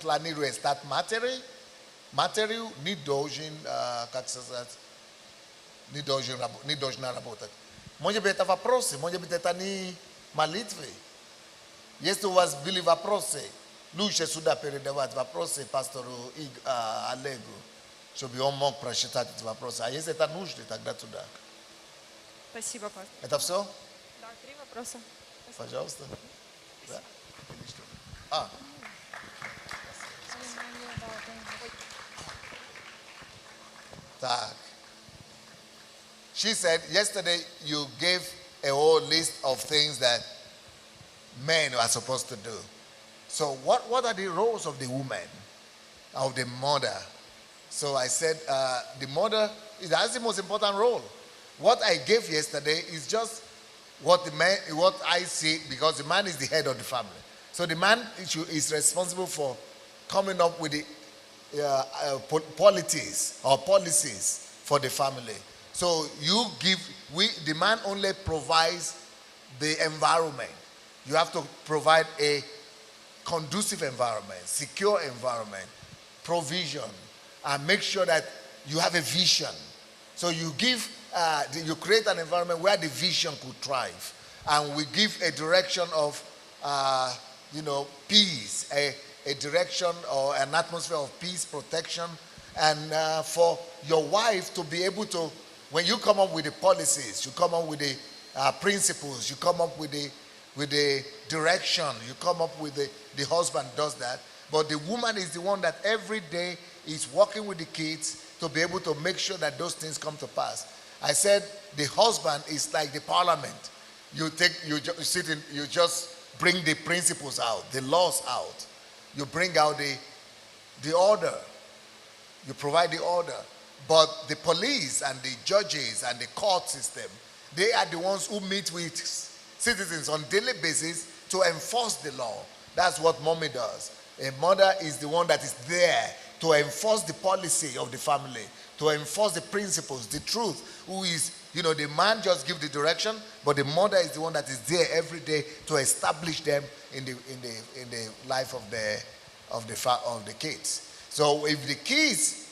S4: планирует стать матерью не должен, не должна работать. Может быть, это вопросы, может быть, это не молитвы. Если у вас были вопросы, лучше сюда передавать вопросы пастору Олегу, чтобы он мог прочитать эти вопросы. А если это нужно, тогда туда.
S10: Спасибо, пастор.
S4: Это все?
S10: Да, 3 вопроса.
S4: Пожалуйста. Да. Так. She said, yesterday you gave a whole list of things that men are supposed to do. So what are the roles of the woman, of the mother? So I said the mother has the most important role. What I gave yesterday is just what I see, because the man is the head of the family. So the man is responsible for coming up with the policies for the family. So the man only provides the environment. You have to provide a conducive environment, secure environment, provision, and make sure that you have a vision. So you create an environment where the vision could thrive. and we give a direction of, peace, a direction or an atmosphere of peace, protection, and for your wife to be able to, when you come up with the policies, you come up with the principles, you come up with the direction, you come up with the husband does that, but the woman is the one that every day is working with the kids to be able to make sure that those things come to pass. I said the husband is like the parliament. You just bring the principles out, the laws out. You bring out the order. You provide the order. But the police and the judges and the court system, they are the ones who meet with citizens on daily basis to enforce the law. That's what mommy does. A mother is the one that is there to enforce the policy of the family, to enforce the principles, the truth. Who is, the man just give the direction, but the mother is the one that is there every day to establish them in the life of the kids. So if the kids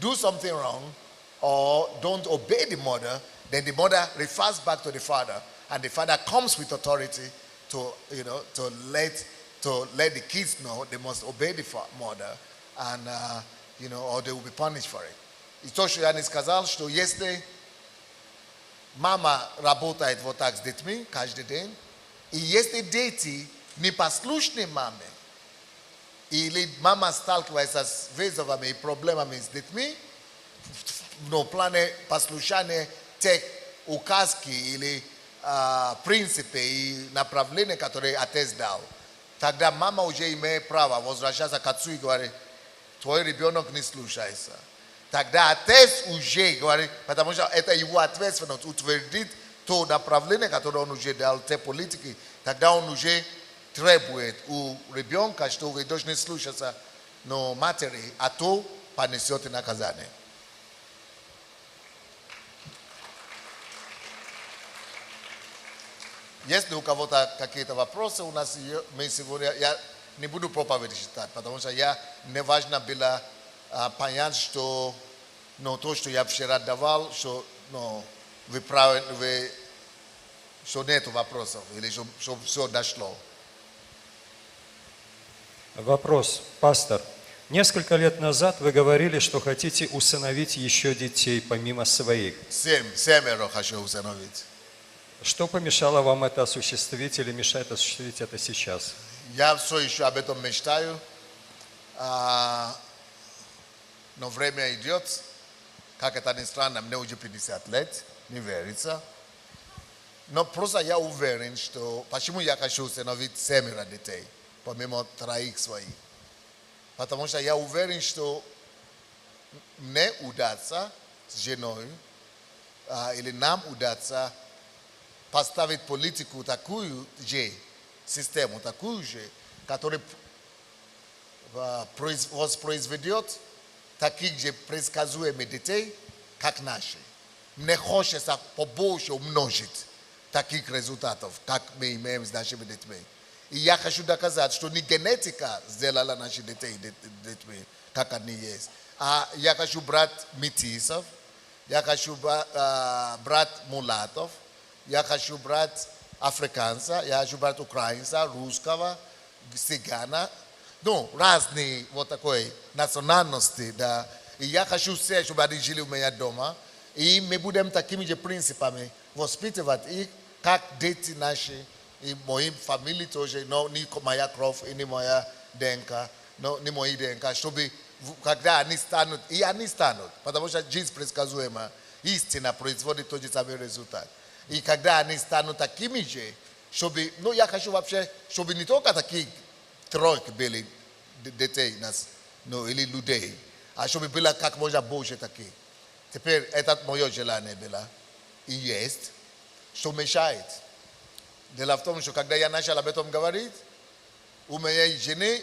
S4: do something wrong or don't obey the mother, then the mother refers back to the father, and the father comes with authority to let the kids know they must obey the mother, and or they will be punished for it. И то, что я не сказал, что если мама работает вот так с детьми каждый день, и если дети непослушны маме, или мама сталкивается с вызовами и проблемами с детьми, в плане послушания тех указки или принципы и направления, которые отец дал, тогда мама уже имеет право возвращаться к отцу и говорить: твой ребенок не слушается. Тогда отец уже говорит, потому что это его ответственность, утвердить то направление, которое он уже дал, те политики, тогда он уже требует у ребенка, что вы должны слушаться матери, а то понесете наказание. Если у кого-то какие-то вопросы, мы сегодня, я не буду проповедь читать, потому что не важно было понять, что то, что я вчера давал, что вы правильно, что нет вопросов, или что все дошло.
S11: Вопрос. Пастор, несколько лет назад вы говорили, что хотите усыновить еще детей, помимо своих.
S4: Семеро хочу усыновить.
S11: Что помешало вам это осуществить или мешает осуществить это сейчас?
S4: Я все еще об этом мечтаю, но время идет, как это ни странно, мне уже 50 лет, не верится. Но просто я уверен, что почему я хочу усыновить 7 детей, помимо 3 своих. Потому что я уверен, что мне удастся с женой, или нам удастся поставить политику такую же, систему такую же, которая воспроизведет таких же предсказуемых детей, как наши. Мне хочется побольше умножить таких результатов, как мы имеем с нашими детьми. И я хочу доказать, что не генетика сделала наших детей детьми, как они есть. А я хочу брать метисов, я хочу брать мулатов, я хочу брать африканца, я хочу брать украинца, русского, цыгана, разные вот такой национальности, да. И я хочу все, чтобы они жили у меня дома. И мы будем такими же принципами воспитывать их, как дети наши, и мои фамилии тоже, но не моя кровь, и не моя ДНК, но не мои ДНК, чтобы когда они станут, и они станут, потому что жизнь предсказуема, истина производит тот же самый результат. И когда они станут такими же, чтобы, я хочу вообще, чтобы не только такие тройки были детей нас, или людей, а чтобы было как можно больше таких. Теперь это мое желание было и есть, что мешает. Дело в том, что когда я начал об этом говорить, у моей жены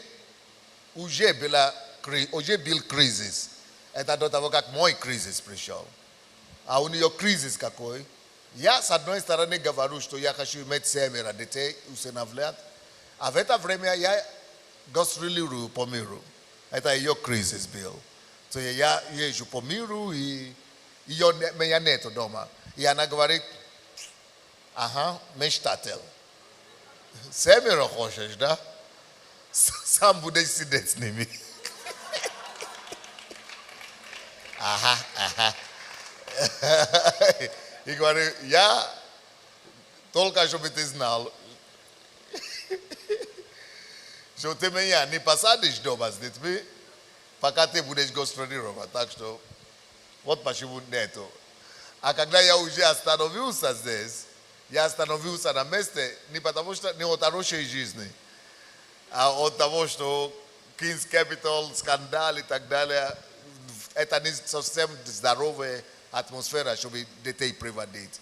S4: уже был кризис. Это до того, как мой кризис пришел. А у нее кризис какой? Я с одной стороны говорю, что я хочу иметь 7 детей, усыновлять, а в это время я гастролирую по миру. Это ее кризис был. То я езжу по миру, и меня нету дома. И она говорит, Ага, мечтатель. Семеро хочешь, да? Сам будешь сидеть с ними. Ага. И говорю, я только чтобы ты знал, что ты меня не посадишь дома с детьми, пока ты будешь гастролировать. Так что вот почему нету. А когда я уже остановился здесь, я остановился на месте не потому что не от хорошей жизни, а от того, что King's Capital, скандал и так далее, это не совсем здоровая атмосфера, чтобы детей приводить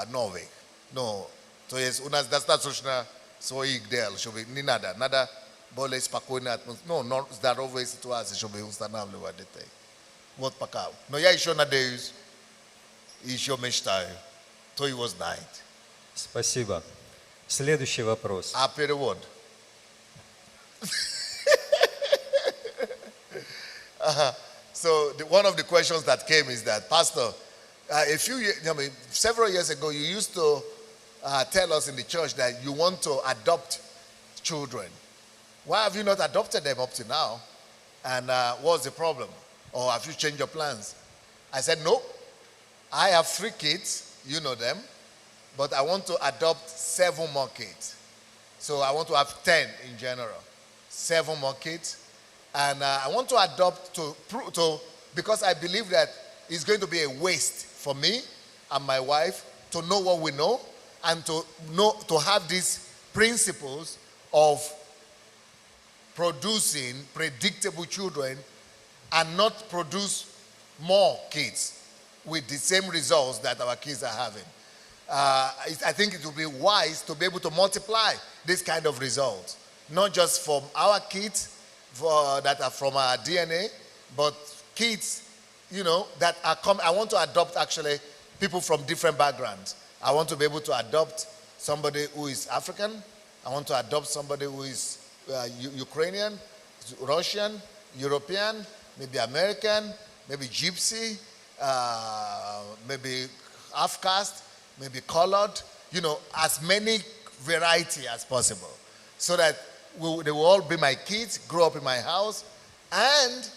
S4: новых. Но, то есть у нас достаточно своих дел, чтобы не надо. Надо более спокойная атмосфера, но здоровые ситуации, чтобы устанавливать детей. Вот пока. Но я еще надеюсь, еще мечтаю. Кто его знает.
S11: Спасибо. Следующий вопрос.
S4: А перевод? So one of the questions that came is that, Pastor, several years ago, you used to tell us in the church that you want to adopt children. Why have you not adopted them up to now? And what's the problem? Or have you changed your plans? I said, no. I have 3 kids, you know them, but I want to adopt 7 more kids. So I want to have 10 in general, 7 more kids. And I want to adopt because I believe that it's going to be a waste for me and my wife to know what we know and to have these principles of producing predictable children and not produce more kids with the same results that our kids are having. I think it will be wise to be able to multiply this kind of results, not just from our kids that are from our DNA, but kids, that are coming. I want to adopt actually people from different backgrounds. I want to be able to adopt somebody who is African. I want to adopt somebody who is Ukrainian, Russian, European, maybe American, maybe Gypsy, maybe half-caste, maybe colored, as many variety as possible, so that they will all be my kids, grow up in my house, and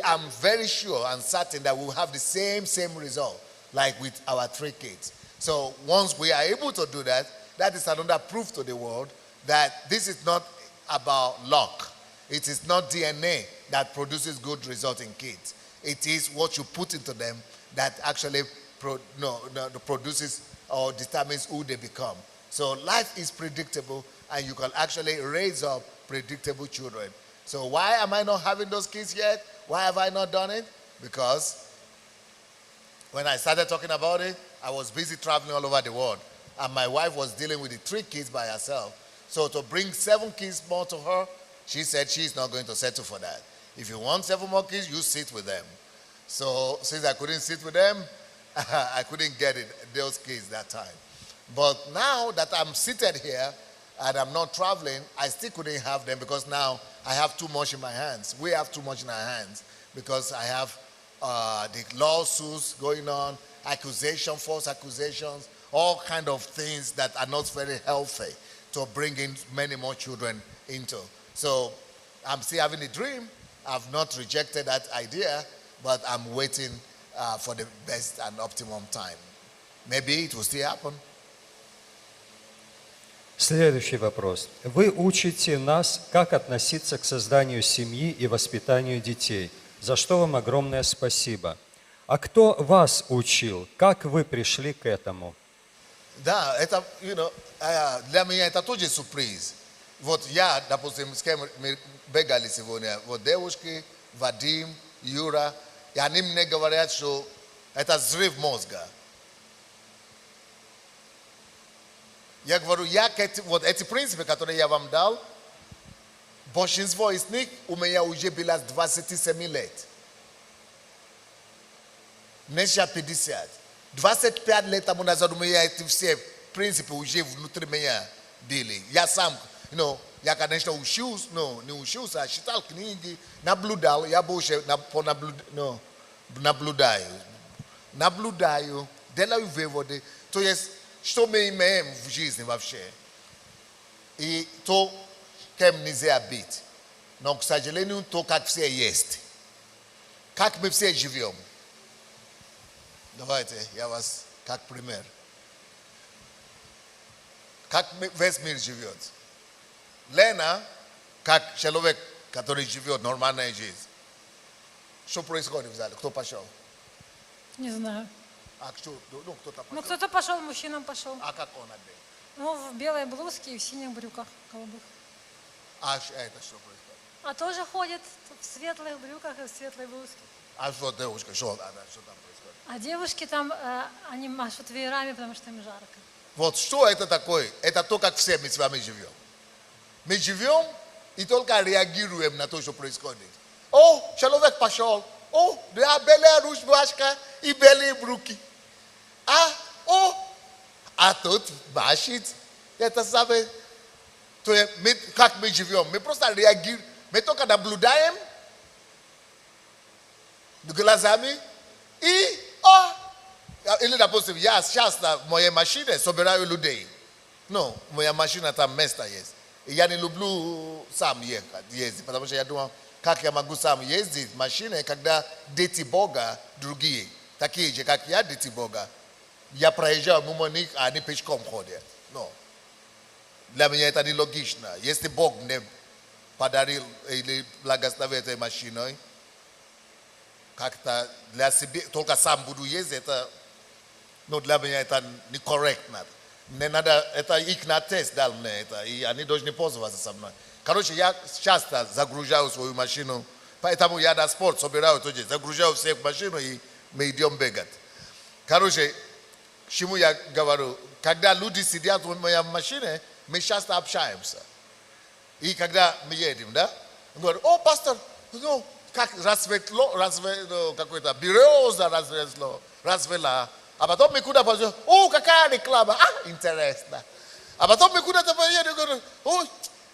S4: I'm very sure and certain that we'll have the same result, like with our 3 kids. So once we are able to do that, that is another proof to the world that this is not about luck. It is not DNA that produces good results in kids. It is what you put into them that actually produces or determines who they become. So life is predictable, and you can actually raise up predictable children. So why am I not having those kids yet? Why have I not done it? Because when I started talking about it, I was busy traveling all over the world, and my wife was dealing with the 3 kids by herself. So to bring 7 kids more to her, she said she's not going to settle for that. If you want 7 more kids, you sit with them. So since I couldn't sit with them, I couldn't get those kids that time. But now that I'm seated here and I'm not traveling, I still couldn't have them because now I have too much in my hands. We have too much in our hands because I have the lawsuits going on, false accusations, all kind of things that are not very healthy to bring in many more children into. So I'm still having a dream. I've not rejected that idea, but I'm waiting for the best and optimum time. Maybe it will still happen.
S11: Следующий вопрос. Вы учите нас, как относиться к созданию семьи и воспитанию детей, за что вам огромное спасибо. А кто вас учил? Как вы пришли к этому?
S4: Да, это, для меня это тоже сюрприз. Вот я, допустим, с кем мы бегали сегодня, вот девушки, Вадим, Юра, и они мне говорят, что это взрыв мозга. Я говорю, вот эти принципы, которые я вам дал, большинство из них у меня уже было с 27 лет. Мне сейчас 50. 25 лет тому назад у меня эти все принципы уже внутри меня были. Я сам, я, конечно, учился, не учился, а читал книги, наблюдал, я больше наблюдаю, делаю выводы. То есть, что мы имеем в жизни вообще. И то, кем нельзя быть. Но, к сожалению, то, как все есть. Как мы все живем. Давайте, я вас как пример. Как весь мир живет. Лена, как человек, который живет нормальную жизнь. Что происходит в зале? Кто пошел?
S12: Не знаю.
S4: А кто, ну, кто-то пошел?
S12: Ну, кто-то пошел, мужчинам пошел.
S4: А как он одет?
S12: Ну, в белой блузке и в синих брюках голубых.
S4: А это что происходит?
S12: А тоже ходит в светлых брюках и в светлой блузке.
S4: А что девушка, что там происходит?
S12: А девушки там, они машут веерами, потому что им жарко.
S4: Вот что это такое? Это то, как все мы с вами живем. Мы живем и только реагируем на то, что происходит. О, человек пошел. О, да, белая рубашка и белые брюки. А тут машет. Это самое. То есть, как мы живем? Мы просто реагируем. Мы только наблюдаем глазами и или, допустим, я сейчас в моей машине собираю людей. Ну, моя машина там место есть. И я не люблю сам ездить, потому что я думаю, как я могу сам ездить в машине, когда дети Бога другие, такие же, как я, дети Бога. Я проезжаю мимо них, а они пешком ходят. Но для меня это нелогично. Если Бог мне подарил или благословил этой машиной, как-то для себя, только сам буду ездить, это, ну, для меня это некорректно. Мне надо, это их на тест дал мне это, и они должны пользоваться со мной. Короче, я часто загружаю свою машину, поэтому я на спорт собираю тоже, загружаю всех в машину, и мы идем бегать. Короче, к чему я говорю? Когда люди сидят в моей машине, мы часто общаемся. И когда мы едем, да, говорю, о, пастор, ну, как расцветло, какой-то береза расцвела. А потом мы куда-то пойдем, о, какая реклама, интересно. А потом мы куда-то поедем, говорю, о,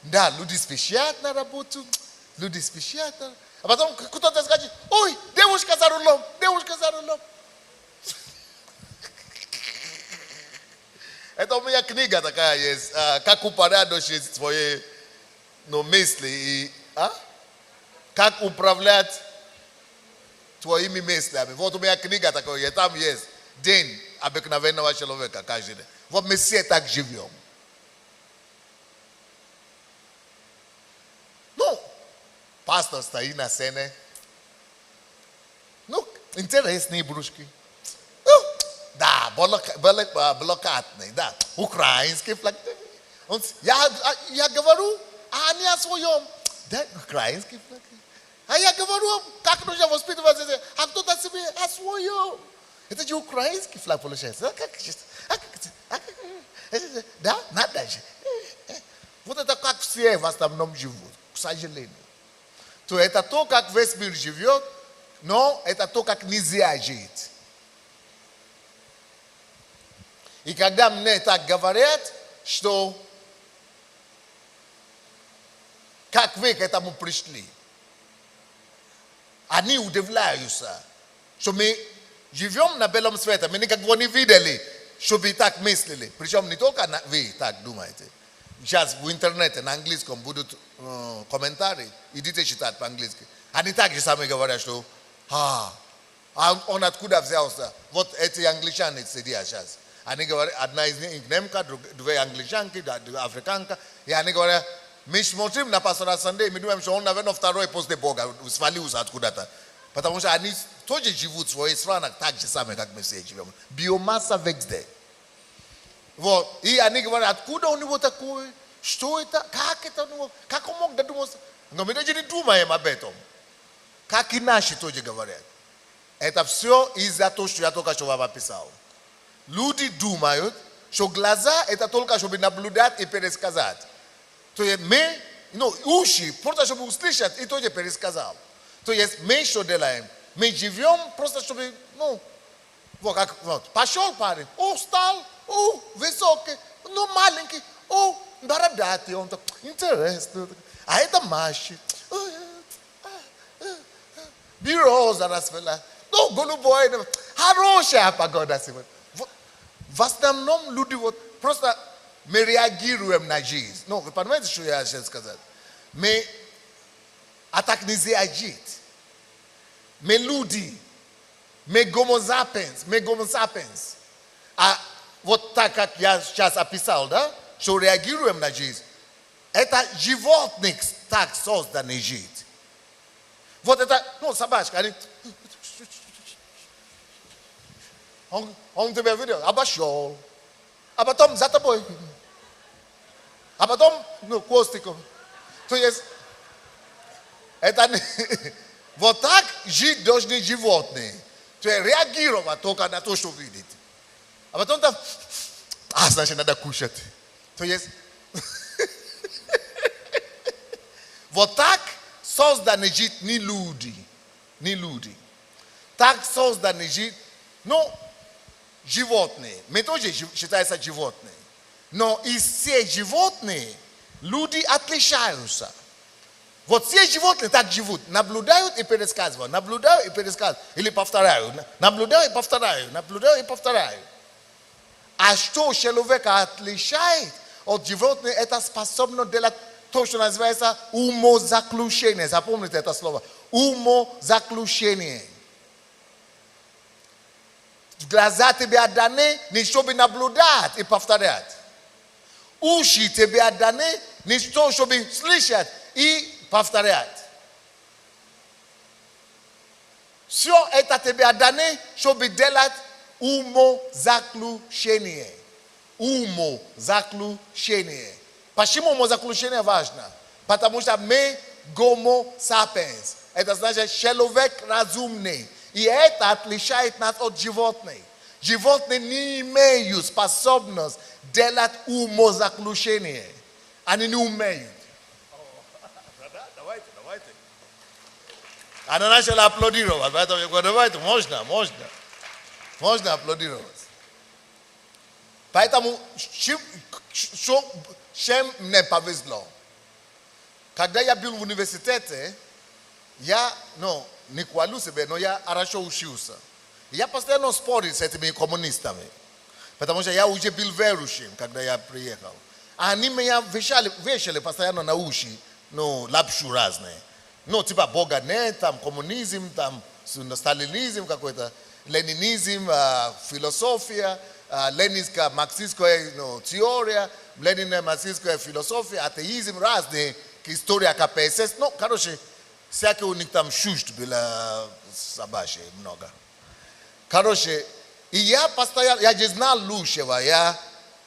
S4: да, люди спешат на работу, люди спешат. А потом кто-то скажет, ой, девушка за рулем, девушка за рулем. Это у меня книга такая есть, как упорядочить свои мысли и как управлять твоими мыслями. Вот у меня книга такая, там есть день обыкновенного человека каждый день. Вот мы все так живем. Ну, пастор стоит на сцене. Ну, интересные брюшки. Да, блокадный, да, украинский флаг. Я говорю, а они о своем, да, украинский флаг. А я говорю, как нужно воспитывать, а кто-то себе о своем. Это же украинский флаг получается. Да, надо же. Вот это как все в основном живут, к сожалению. То это то, как весь мир живет, но это то, как нельзя жить. И когда мне так говорят, что как вы к этому пришли, они удивляются, что мы живем на белом свете, мы никогда не видели, чтобы так мыслили. Причем не только вы так думаете. Сейчас в интернете на английском будут комментарии, идите читать по-английски. Они так же сами говорят, что он откуда взялся? Вот эти англичане сидят сейчас. Они говорят, одна из них немка, две англичанки, африканка. И они говорят, мы смотрим на пастора Сандея, мы думаем, что он, наверное, второй после Бога, свалился откуда-то. Потому что они тоже живут в своих странах так же самое, как мы все живем. Биомасса везде. Вот. И они говорят, откуда у него такое? Что это? Как это у него? Как он мог додуматься? Но мы даже не думаем об этом. Как и наши тоже говорят. Это все из-за того, что я только что вам описал. Люди думают, что глаза это только чтобы наблюдать и пересказать. То есть мы, уши, просто чтобы услышать и тоже пересказал. То есть мы что делаем? Мы живем просто чтобы, вот как, пошел парень, встал, высокий, маленький, бородатый, он так, интересно. А это машет. Береза расцвела, голубой, хорошая погода сегодня. в основном люди вот просто мы реагируем на жизнь. Ну, вы понимаете, что я сейчас сказал? А так нельзя жить. Мы люди. Мы гомо сапиенс. А вот так, как я сейчас описал, да, что реагируем на жизнь, это животных так созданы жить. Вот это, ну, собачка, они... Он тебя видел, обошел. А потом за тобой. А потом, ну, хвостиком. То есть, это вот так жить должны животные. То есть реагировать только на то, что видит. А потом там, значит, надо кушать. То есть, вот так созданы жить не люди. Не люди. Так созданы жить, ну, животные. Мы тоже считаемся животные. Но из всех животных люди отличаются. Вот все животные так живут. Наблюдают и пересказывают. Наблюдают и пересказывают. Или повторяют. Наблюдаю и повторяю. Наблюдаю и повторяю. А что человека отличает от животных, это способно делать то, что называется умозаключение. Запомните это слово. Умозаключение. Глаза тебе даны, не чтобы наблюдать и повторять. Уши тебе даны, не чтобы слышать и повторять. Все это тебе даны, чтобы делать умозаключение. Умозаключение. Почему умозаключение важно? Потому что мы гомо сапиенс. Это значит человек разумный. И это отличает нас от животных. Животные не имеют способность делать умозаключение. Они не умеют. Давайте. Она начала аплодировать. Поэтому я говорю, давайте, можно аплодировать. Поэтому, чем мне повезло. Когда я был в университете, я, не хвалю себя, но я хорошо учился. Я постоянно спорил с этими коммунистами. Потому что я уже был верующим, когда я приехал. Они меня вешали постоянно на уши, лапшу разные. Типа Бога нет, там коммунизм, там сталинизм какой-то, ленинизм, философия, ленинская, марксистская теория, ленинская, марксистская философия, атеизм, разные, история КПСС. Короче, всякие у них там чушь было собачье много. Короче, и я постоянно, я же знал лучшего, я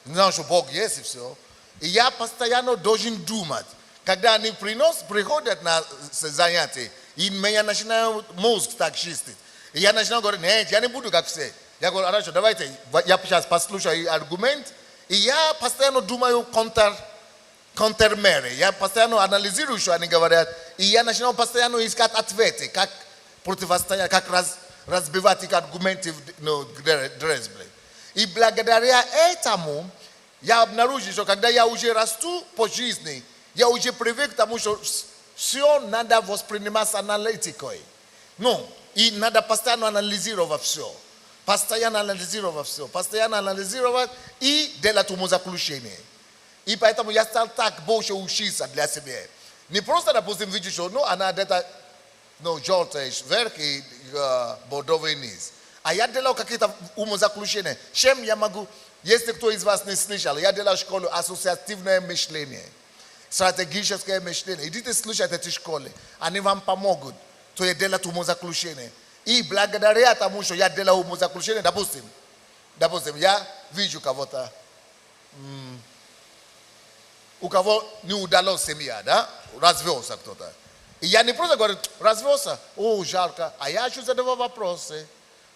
S4: знал, что Бог есть и все. И я постоянно должен думать. Когда они приходят на занятия, и меня начинают мозг так чистить. И я начинаю говорить, нет, я не буду как все. Я говорю, хорошо, давайте, я сейчас послушаю аргумент. И я постоянно думаю контрмеры. Я постоянно анализирую, что они говорят. И я начинаю постоянно искать ответы, как противостоять, как разбивать их аргументы в дрезбле. И благодаря этому я обнаружил, что когда я уже расту по жизни, я уже привык к тому, что все надо воспринимать с аналитикой. И надо постоянно анализировать все. Постоянно анализировать и делать умозаключение. И поэтому я стал так больше учиться для себя. Не просто, допустим, видишь, что она где-то желтый вверх и бордовый низ. А я делал какие-то умозаключения. Чем я могу, если кто из вас не слышал, я делал школу ассоциативное мышление. Стратегическое мышление. Идите слушать эти школы. Они вам помогут. То я делаю умозаключение. И благодаря тому, что я делаю умозаключение, допустим, я вижу кого-то, у кого не удалось семья, да? Развелся кто-то. И я не просто говорю, развелся, жалко. А я еще задавал вопросы,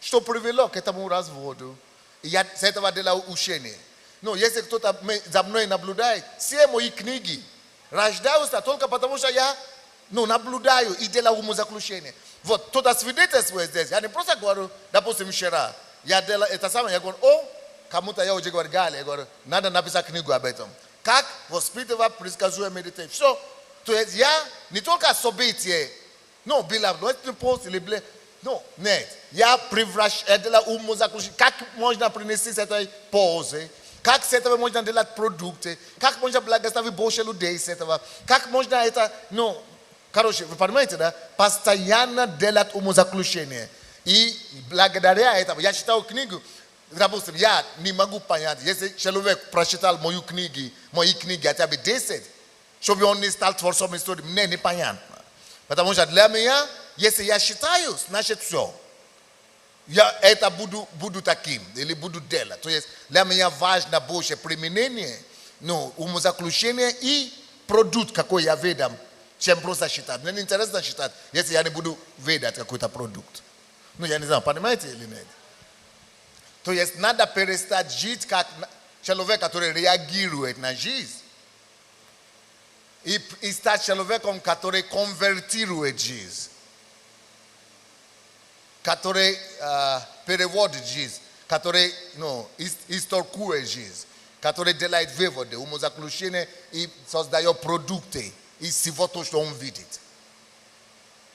S4: что привело к этому разводу. И я с этого делаю учение. Если кто-то за мной наблюдает, все мои книги рождаются только потому, что я наблюдаю и делаю умозаключение. Вот, кто-то свидетельствует здесь. Я не просто говорю, допустим, вчера, я делаю это самое, я говорю, кому-то я уже говорю, Галя, я говорю, надо написать книгу об этом. Как воспитывать предсказуемые детей. Все. То есть я не только события, было в Летний Пост, или Ну, нет. Я превращаю это умозаключение. Как можно принести с этой пользы? Как с этого можно делать продукты? Как можно благословить больше людей с этого? Как можно это, ну, короче, вы понимаете, да? Постоянно делать умозаключение. И благодаря этому, я читал книгу, допустим, я не могу понять, если человек прочитал мои книги хотя бы 10, чтобы он не стал творцом истории, мне непонятно. Потому что для меня, если я считаю, значит все. Я это буду таким, или буду делать. То есть для меня важно больше применение, ну, умозаключение и продукт, какой я ведам, чем просто считать. Мне не интересно считать, если я не буду ведать какой-то продукт. Ну, я не знаю, понимаете или нет? То есть надо перестать жить как человек, который реагирует на жизнь. И стать человеком, который конвертирует жизнь. Который переводит жизнь. Который, ну, истолкует жизнь. Который делает выводы, умозаключения и создает продукты из всего того, что он видит.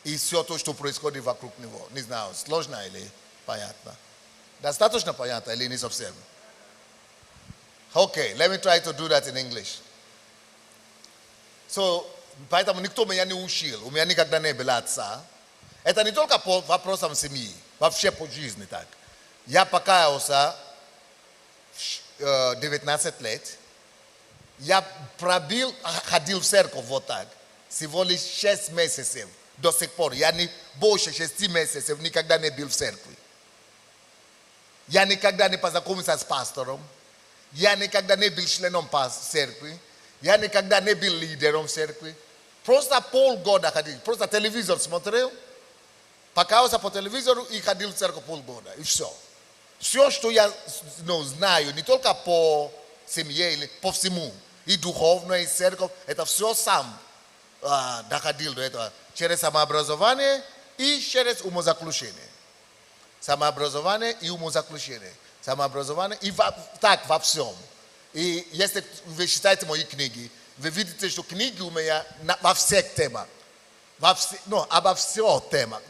S4: И все то, что происходит вокруг него. Не знаю, сложно или понятно. Достаточно понятно или не совсем? Okay, let me try to do that in English. So, поэтому никто меня не учил, у меня никогда не было отца. Это не только по вопросам семьи, вообще по жизни так. Я покаялся 19 лет. Я ходил в церковь вот так. Всего лишь 6 месяцев. До сих пор. Я не больше 6 месяцев никогда не был в церкви. Я никогда не познакомился с пастором. Я никогда не был членом церкви. Я никогда не был лидером церкви. Просто полгода ходил. Просто телевизор смотрел. Покаялся по телевизору и ходил в церковь полгода. И все. Все, что я знаю, не только по семье, или по всему. И духовно, и церковь. Это все сам доходил до этого. Через самообразование и через умозаключение. Самообразование и умозаключение. Самообразование и так во всем. И если вы читаете мои книги, вы видите, что книги у меня во всех темах. Обо всех темах.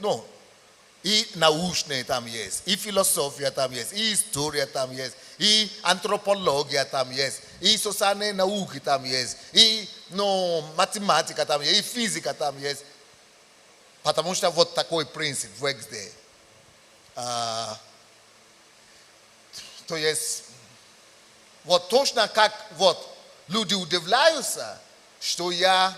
S4: И научные там есть, и философия там есть, и история там есть, и антропология там есть, и социальные науки там есть, и математика там есть, и физика там есть. Потому что вот такой принцип в XD. То есть, вот точно как вот люди удивляются, что я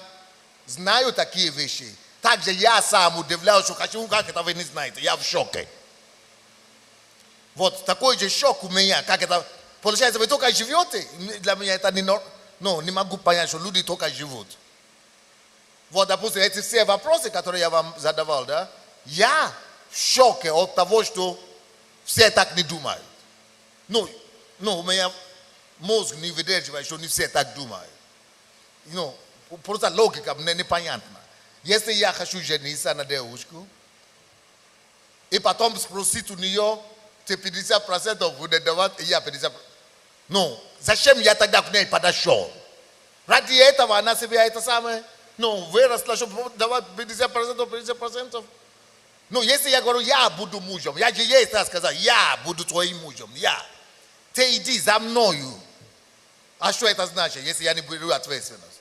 S4: знаю такие вещи. Также я сам удивляюсь, что хочу, как это вы не знаете, я в шоке. Вот такой же шок у меня, как это, получается, вы только живете, для меня это не могу понять, что люди только живут. Вот, допустим, эти все вопросы, которые я вам задавал, да, я в шоке от того, что все так не думают. У меня мозг не выдерживает, что не все так думают. Просто логика мне непонятна. Если я хочу жениться на девушку, и потом спросить у нее, ты 50% будет давать, и я 50%. Зачем я тогда к ней подошел? Ради этого она себе это самое, выросла, чтобы давать 50%. Если я говорю, я буду мужем, я же ей сказал, я буду твоим мужем, ты иди за мною. А что это значит, если я не беру ответственность?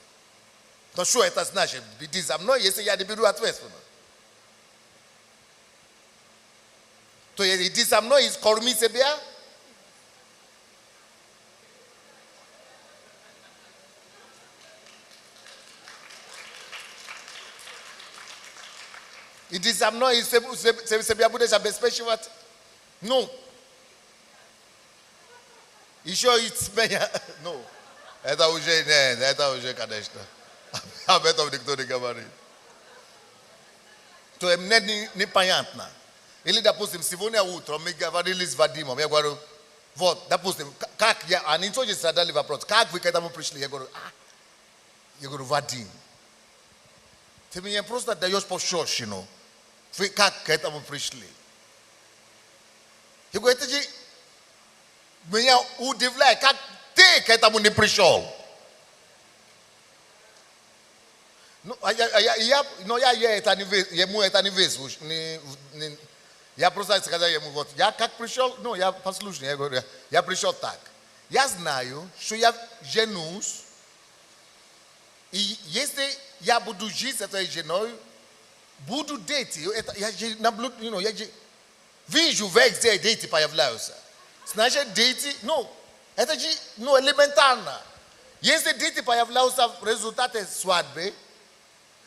S4: То что это значит? Иди за мной, если я не беру ответственность. То есть иди за мной и корми себя. Иди за мной и себя будешь обеспечивать. Еще и смея. Это уже нет, это уже, конечно. Об этом никто не говорит. То есть мне непонятно. Или, допустим, сегодня утром мы говорили с Вадимом. Я говорю, вот, допустим, они тоже задали вопрос, как вы к этому пришли? Я говорю, Вадим, ты мне просто даешь пощечину. Вы как к этому пришли? Я говорю, это же меня удивляет, как ты к этому не пришел. Ему это не весело. Я просто сказал ему, вот, я как пришел, ну, я послушный, я говорю, я пришел так. Я знаю, что я женюсь, и если я буду жить с этой женой, буду дети, это, я наблюдаю, я вижу везде дети появляются. Значит, дети, это же, элементарно. Если дети появляются в результате свадьбы,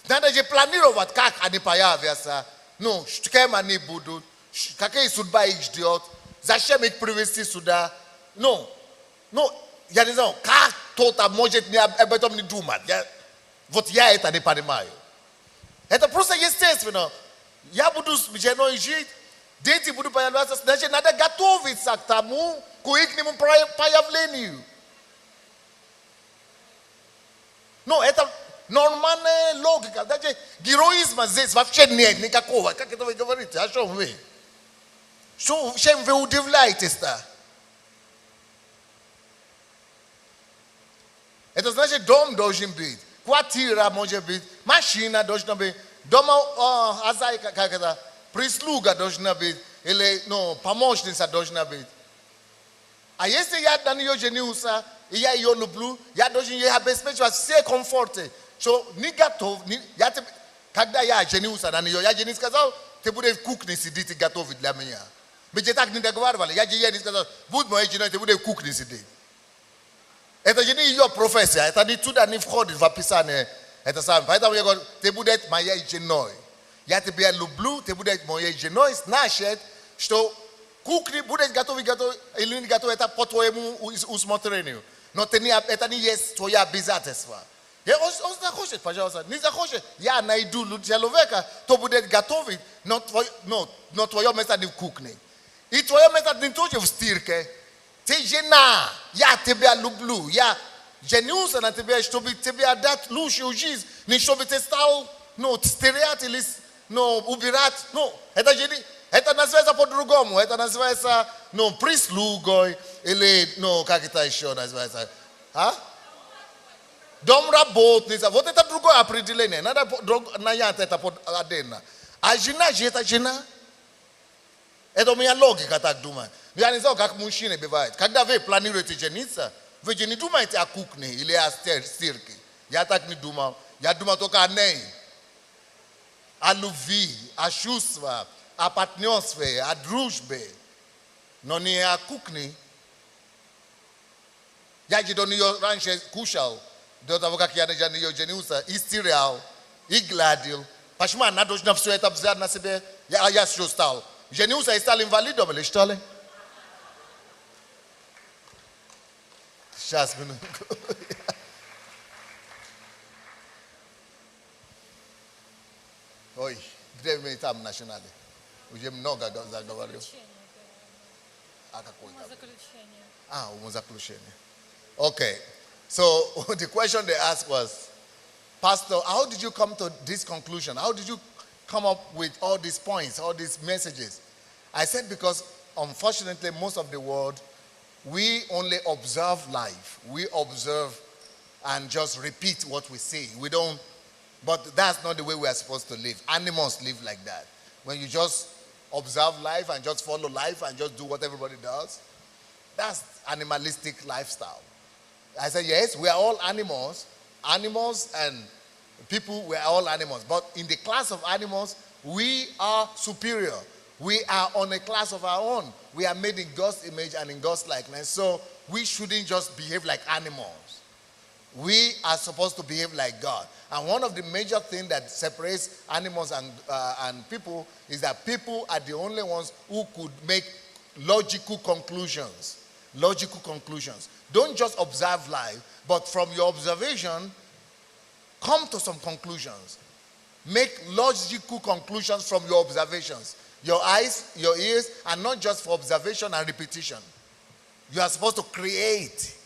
S4: надо же планировать, как они появятся, с кем они будут, какая судьба их ждет, зачем их привести сюда. Я не знаю, как кто-то может об этом не думать. Вот я это не понимаю. Это просто естественно. Я буду с женой жить, дети будут появляться, значит, надо готовиться к тому, к их появлению. Это нормальная логика. Даже героизма здесь вообще нет никакого. Как это вы говорите? О чем вы? Чем вы удивляетесь-то? Это значит, дом должен быть, квартира может быть, машина должна быть, дома хозяйка, как это, прислуга должна быть, или помощница должна быть. А если я на нее женился, и я ее люблю, я должен ей обеспечивать все комфорты. Что не готов, когда я женился на нее, я ей не сказал, ты будешь в кухне сидеть и готовить для меня. Мы же так не договаривали. Я ей не сказал, будь моей женой, ты будешь в кухне сидеть. Это же не ее профессия, это не туда не входит в описание. Это самое. Поэтому я говорю, ты будешь моей женой. Я тебя люблю, ты будешь моей женой, значит, что кухни будешь готовить или не готовить, это по твоему усмотрению. Но это не есть твое обязательство. Он захочет, пожалуйста, не захочет, я найду человека, кто будет готовить, но твое место не в кухне. И твое место не тоже в стирке. Ты жена, я тебя люблю, я женился на тебя, чтобы тебе дать лучшую жизнь, не чтобы ты стал, стирать или, убирать. Это называется по-другому, это называется, прислугой, или, как это еще называется, домработница. Вот это другое определение, надо нанять это отдельно. А жена же это жена. Это у меня логика так думает. Я не знаю, как мужчины бывают. Когда вы планируете жениться, вы же не думаете о кухне или о стирке. Я так не думал. Я думал только о ней. О любви, о чувствах, о партнерстве, о дружбе. Но не о кухне. Я же до нее раньше кушал. До того, как я на нее женился. И стирал, и гладил. Почему она должна все это взять на себе? Я что стал? Женился и стал инвалидом или что ли? Сейчас, минутку. Ой, где мы там начинали? Уже много заговорил. А какой? Умозаключение. Okay. So the question they asked was, Pastor, how did you come to this conclusion? How did you come up with all these points, all these messages? I said because unfortunately most of the world, we only observe life. We observe and just repeat what we see. We don't, but that's not the way we are supposed to live. Animals live like that. When you just observe life and just follow life and just do what everybody does, that's animalistic lifestyle. I said, yes, we are all animals. Animals and people, we are all animals. But in the class of animals, we are superior. We are on a class of our own. We are made in God's image and in God's likeness. So we shouldn't just behave like animals. We are supposed to behave like God. And one of the major things that separates animals and people is that people are the only ones who could make logical conclusions. Logical conclusions. Don't just observe life, but from your observation, come to some conclusions. Make logical conclusions from your observations. Your eyes, your ears are not just for observation and repetition. You are supposed to create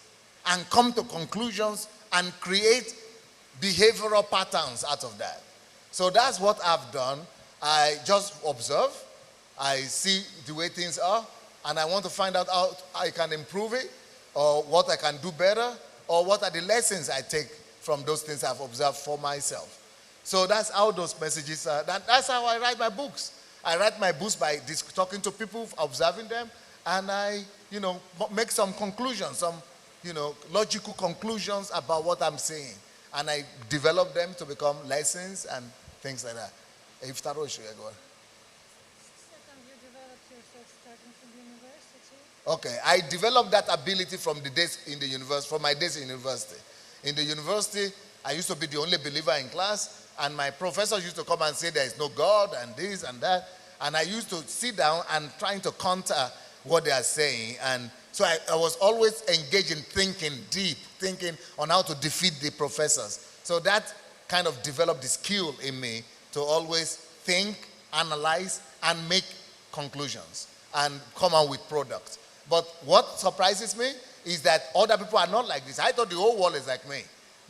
S4: and come to conclusions and create behavioral patterns out of that. So that's what I've done. I just observe. I see the way things are. And I want to find out how I can improve it, or what I can do better, or what are the lessons I take from those things I've observed for myself. So that's how those messages are. That's how I write my books. I write my books by talking to people, observing them, and I, make some conclusions, some, logical conclusions about what I'm saying. And I develop them to become lessons and things like that. If that was go on. Okay, I developed that ability from the days in the university, from my days in university. In the university, I used to be the only believer in class, and my professors used to come and say there is no God and this and that, and I used to sit down and trying to counter what they are saying, and so I was always engaged in thinking on how to defeat the professors. So that kind of developed the skill in me to always think, analyze, and make conclusions and come out with products. But what surprises me is that other people are not like this. I thought the whole world is like me.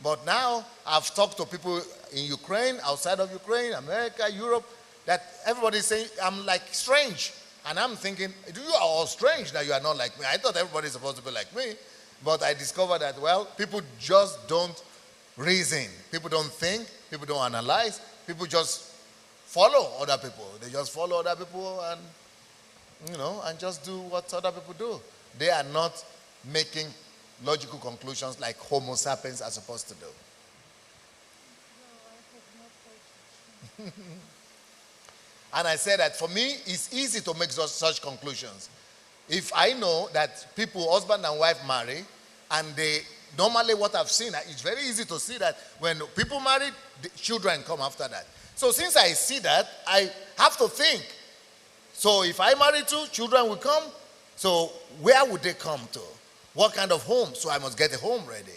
S4: But now I've talked to people in Ukraine, outside of Ukraine, America, Europe, that everybody's saying I'm like strange. And I'm thinking, you are all strange that you are not like me. I thought everybody's supposed to be like me. But I discovered that, well, people just don't reason. People don't think. People don't analyze. People just follow other people. They just follow other people and, and just do what other people do. They are not making logical conclusions like Homo sapiens are supposed to do. And I said that for me, it's easy to make such conclusions. If I know that people, husband and wife, marry, and they, normally what I've seen, it's very easy to see that when people marry, the children come after that. So since I see that, I have to think. So if I marry two, children will come. So where would they come to? What kind of home? So I must get a home ready.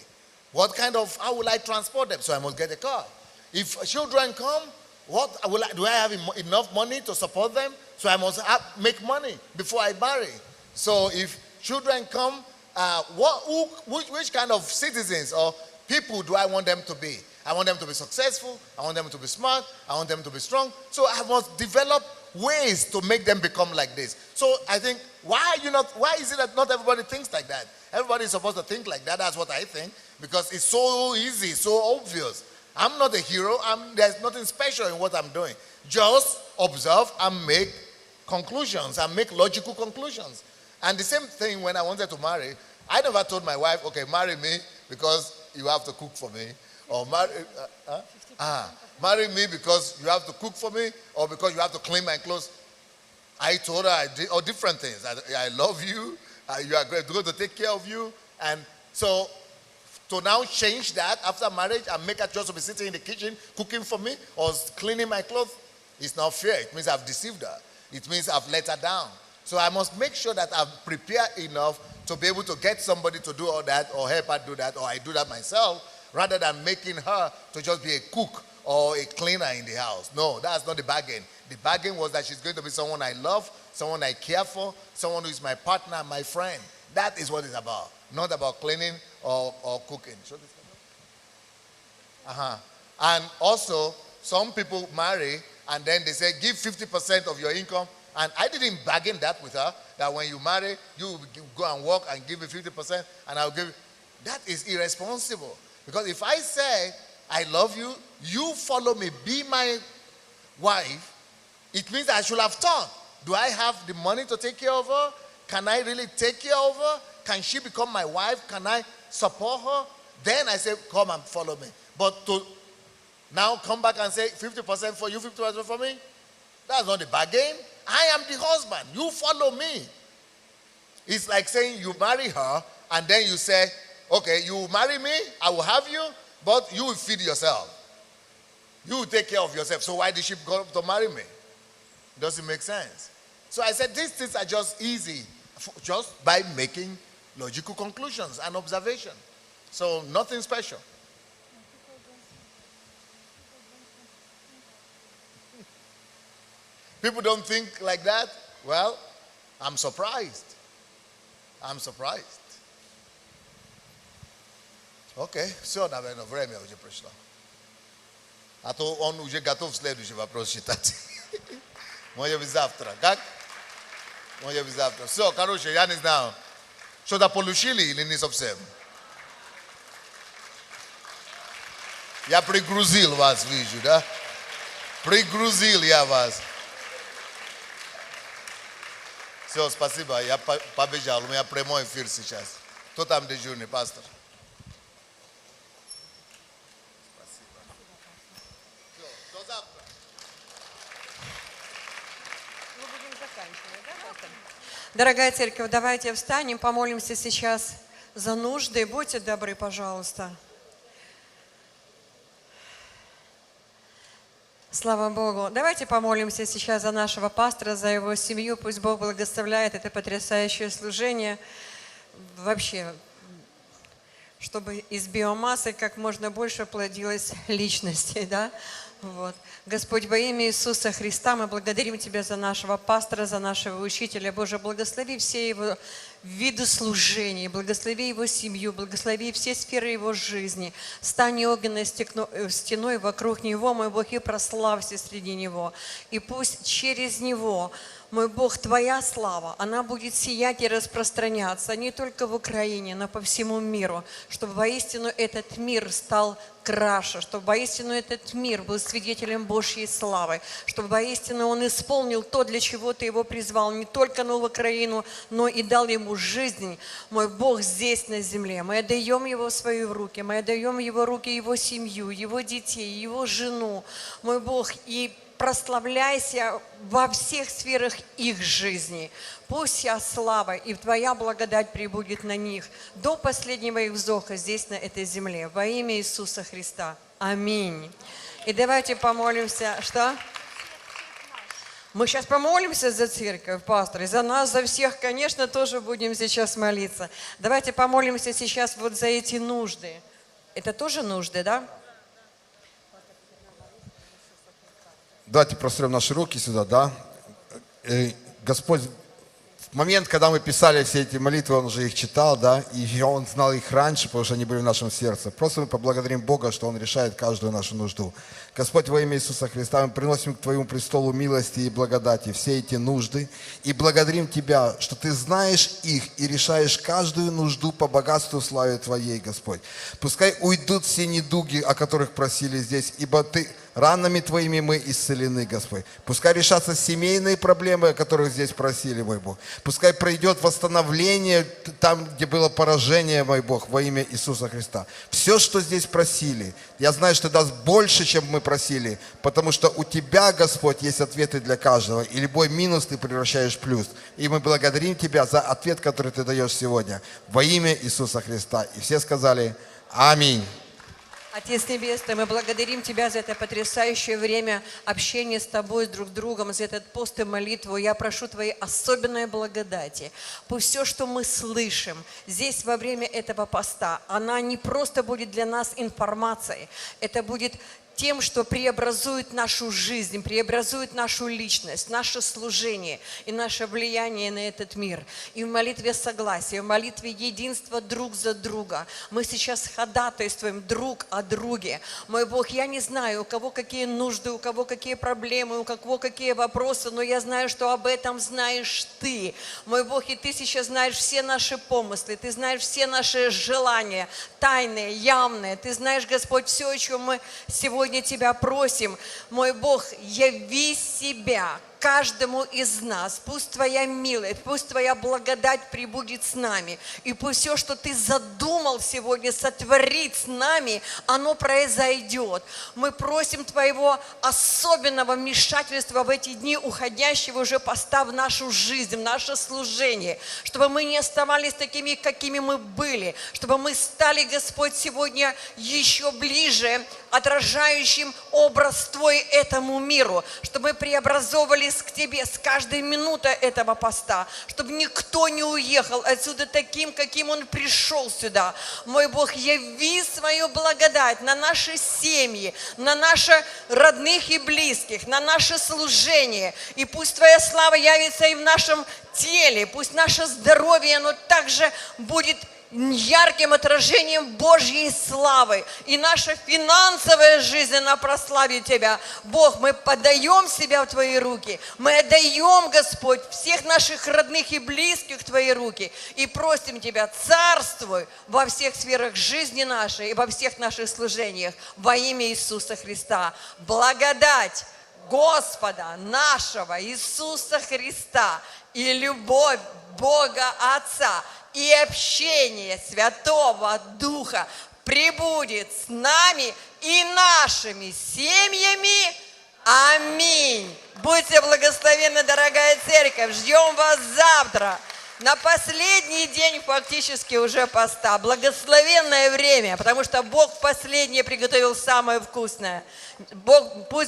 S4: How will I transport them? So I must get a car. If children come, do I have enough money to support them? So I must make money before I marry. So if children come, which kind of citizens or people do I want them to be? I want them to be successful. I want them to be smart. I want them to be strong. So I must develop ways to make them become like this. So I think, why is it that not everybody thinks like that? Everybody is supposed to think like that. That's what I think. Because it's so easy, so obvious. I'm not a hero. There's nothing special in what I'm doing. Just observe and make conclusions and make logical conclusions. And the same thing when I wanted to marry, I never told my wife, okay, marry me because you have to cook for me. Or marry me because you have to cook for me, or because you have to clean my clothes. I told her different things. I love you. You are going to take care of you. And so to now change that after marriage and make her just to be sitting in the kitchen cooking for me or cleaning my clothes, it's not fair. It means I've deceived her. It means I've let her down. So I must make sure that I'm prepared enough to be able to get somebody to do all that or help her do that, or I do that myself, rather than making her to just be a cook or a cleaner in the house. No, that's not the bargain. The bargain was that she's going to be someone I love, someone I care for, someone who is my partner, my friend. That is what it's about. Not about cleaning or cooking. And also, some people marry and then they say, give 50% of your income. And I didn't bargain that with her, that when you marry, you go and work and give me 50% and I'll give you. That is irresponsible. Because if I say, I love you, you follow me, be my wife, it means I should have thought, do I have the money to take care of her? Can I really take care of her? Can she become my wife? Can I support her? Then I say, come and follow me. But to now come back and say 50% for you, 50% for me, that's not the bargain. I am the husband. You follow me. It's like saying you marry her and then you say, okay, you marry me, I will have you, but you will feed yourself. You will take care of yourself. So why did she go to marry me? Doesn't make sense. So I said these things are just easy, just by making logical conclusions and observation. So nothing special. People don't think like that. Well, I'm surprised. I'm surprised. Окей, все, наверное, время уже пришло. А то он уже готов следующий вопрос считать. Может быть, завтра. Как? Может быть, завтра. Все, короче, я не знаю, что-то получили или не совсем. Я пригрузил вас, вижу, да? Пригрузил я вас. Все, спасибо. Я побежал. У меня прямой эфир сейчас. Кто там дежурный, пастор?
S3: Дорогая церковь, давайте встанем, помолимся сейчас за нужды. Будьте добры, пожалуйста. Слава Богу. Давайте помолимся сейчас за нашего пастора, за его семью. Пусть Бог благословляет это потрясающее служение. Вообще, чтобы из биомассы как можно больше плодилось личностей, да? Вот. Господь, во имя Иисуса Христа мы благодарим Тебя за нашего пастора, за нашего учителя. Боже, благослови все его виды служения, благослови его семью, благослови все сферы его жизни. Стань огненной стеной вокруг него, мой Бог, и прославься среди него. И пусть через него, мой Бог, Твоя слава, она будет сиять и распространяться не только в Украине, но по всему миру, чтобы воистину этот мир стал краше, чтобы воистину этот мир был свидетелем Божьей славы, чтобы воистину он исполнил то, для чего Ты его призвал, не только на Украину, но и дал ему жизнь, мой Бог, здесь на земле. Мы отдаем его в свои руки, мы отдаем в его руки его семью, его детей, его жену, мой Бог, и прославляйся во всех сферах их жизни. Пусть вся слава и Твоя благодать пребудет на них до последнего их вздоха здесь, на этой земле. Во имя Иисуса Христа. Аминь. И давайте помолимся. Что? Мы сейчас помолимся за церковь, пастор, и за нас, за всех, конечно, тоже будем сейчас молиться. Давайте помолимся сейчас вот за эти нужды. Это тоже нужды, да?
S13: Давайте прострем наши руки сюда, да. Господь, в момент, когда мы писали все эти молитвы, Он уже их читал, да, и Он знал их раньше, потому что они были в нашем сердце. Просто мы поблагодарим Бога, что Он решает каждую нашу нужду. Господь, во имя Иисуса Христа, мы приносим к Твоему престолу милости и благодати все эти нужды, и благодарим Тебя, что Ты знаешь их и решаешь каждую нужду по богатству славы Твоей, Господь. Пускай уйдут все недуги, о которых просили здесь, ибо Ты... Ранами Твоими мы исцелены, Господь. Пускай решатся семейные проблемы, о которых здесь просили, мой Бог. Пускай пройдет восстановление там, где было поражение, мой Бог, во имя Иисуса Христа. Все, что здесь просили, я знаю, что Ты даст больше, чем мы просили, потому что у Тебя, Господь, есть ответы для каждого, и любой минус Ты превращаешь в плюс. И мы благодарим Тебя за ответ, который Ты даешь сегодня, во имя Иисуса Христа. И все сказали «Аминь».
S3: Отец Небесный, мы благодарим Тебя за это потрясающее время общения с Тобой, с друг другом, за этот пост и молитву. Я прошу Твоей особенной благодати. Пусть все, что мы слышим здесь во время этого поста, она не просто будет для нас информацией, это будет тем, что преобразует нашу жизнь, преобразует нашу личность, наше служение и наше влияние на этот мир. И в молитве согласия, в молитве единства друг за друга мы сейчас ходатайствуем друг о друге. Мой Бог, я не знаю, у кого какие нужды, у кого какие проблемы, у кого какие вопросы, но я знаю, что об этом знаешь Ты. Мой Бог, и Ты сейчас знаешь все наши помыслы, Ты знаешь все наши желания, тайные, явные. Ты знаешь, Господь, все, о чем мы сегодня Тебя просим. Мой Бог, яви себя каждому из нас. Пусть Твоя милость, пусть Твоя благодать пребудет с нами. И пусть все, что Ты задумал сегодня сотворить с нами, оно произойдет. Мы просим Твоего особенного вмешательства в эти дни уходящего уже поста в нашу жизнь, в наше служение, чтобы мы не оставались такими, какими мы были, чтобы мы стали, Господь, сегодня еще ближе, отражающим образ Твой этому миру, чтобы мы преобразовывались к Тебе с каждой минутой этого поста, чтобы никто не уехал отсюда таким, каким он пришел сюда. Мой Бог, яви свою благодать на наши семьи, на наших родных и близких, на наше служение. И пусть Твоя слава явится и в нашем теле, пусть наше здоровье, оно также будет ярким отражением Божьей славы. И наша финансовая жизнь, она прославит Тебя. Бог, мы подаем себя в Твои руки. Мы отдаем, Господь, всех наших родных и близких в Твои руки. И просим Тебя, царствуй во всех сферах жизни нашей и во всех наших служениях. Во имя Иисуса Христа. Благодать Господа нашего Иисуса Христа и любовь Бога Отца и общение Святого Духа пребудет с нами и нашими семьями. Аминь. Будьте благословенны, дорогая церковь. Ждем вас завтра. На последний день фактически уже поста. Благословенное время, потому что Бог последнее приготовил самое вкусное. Бог, пусть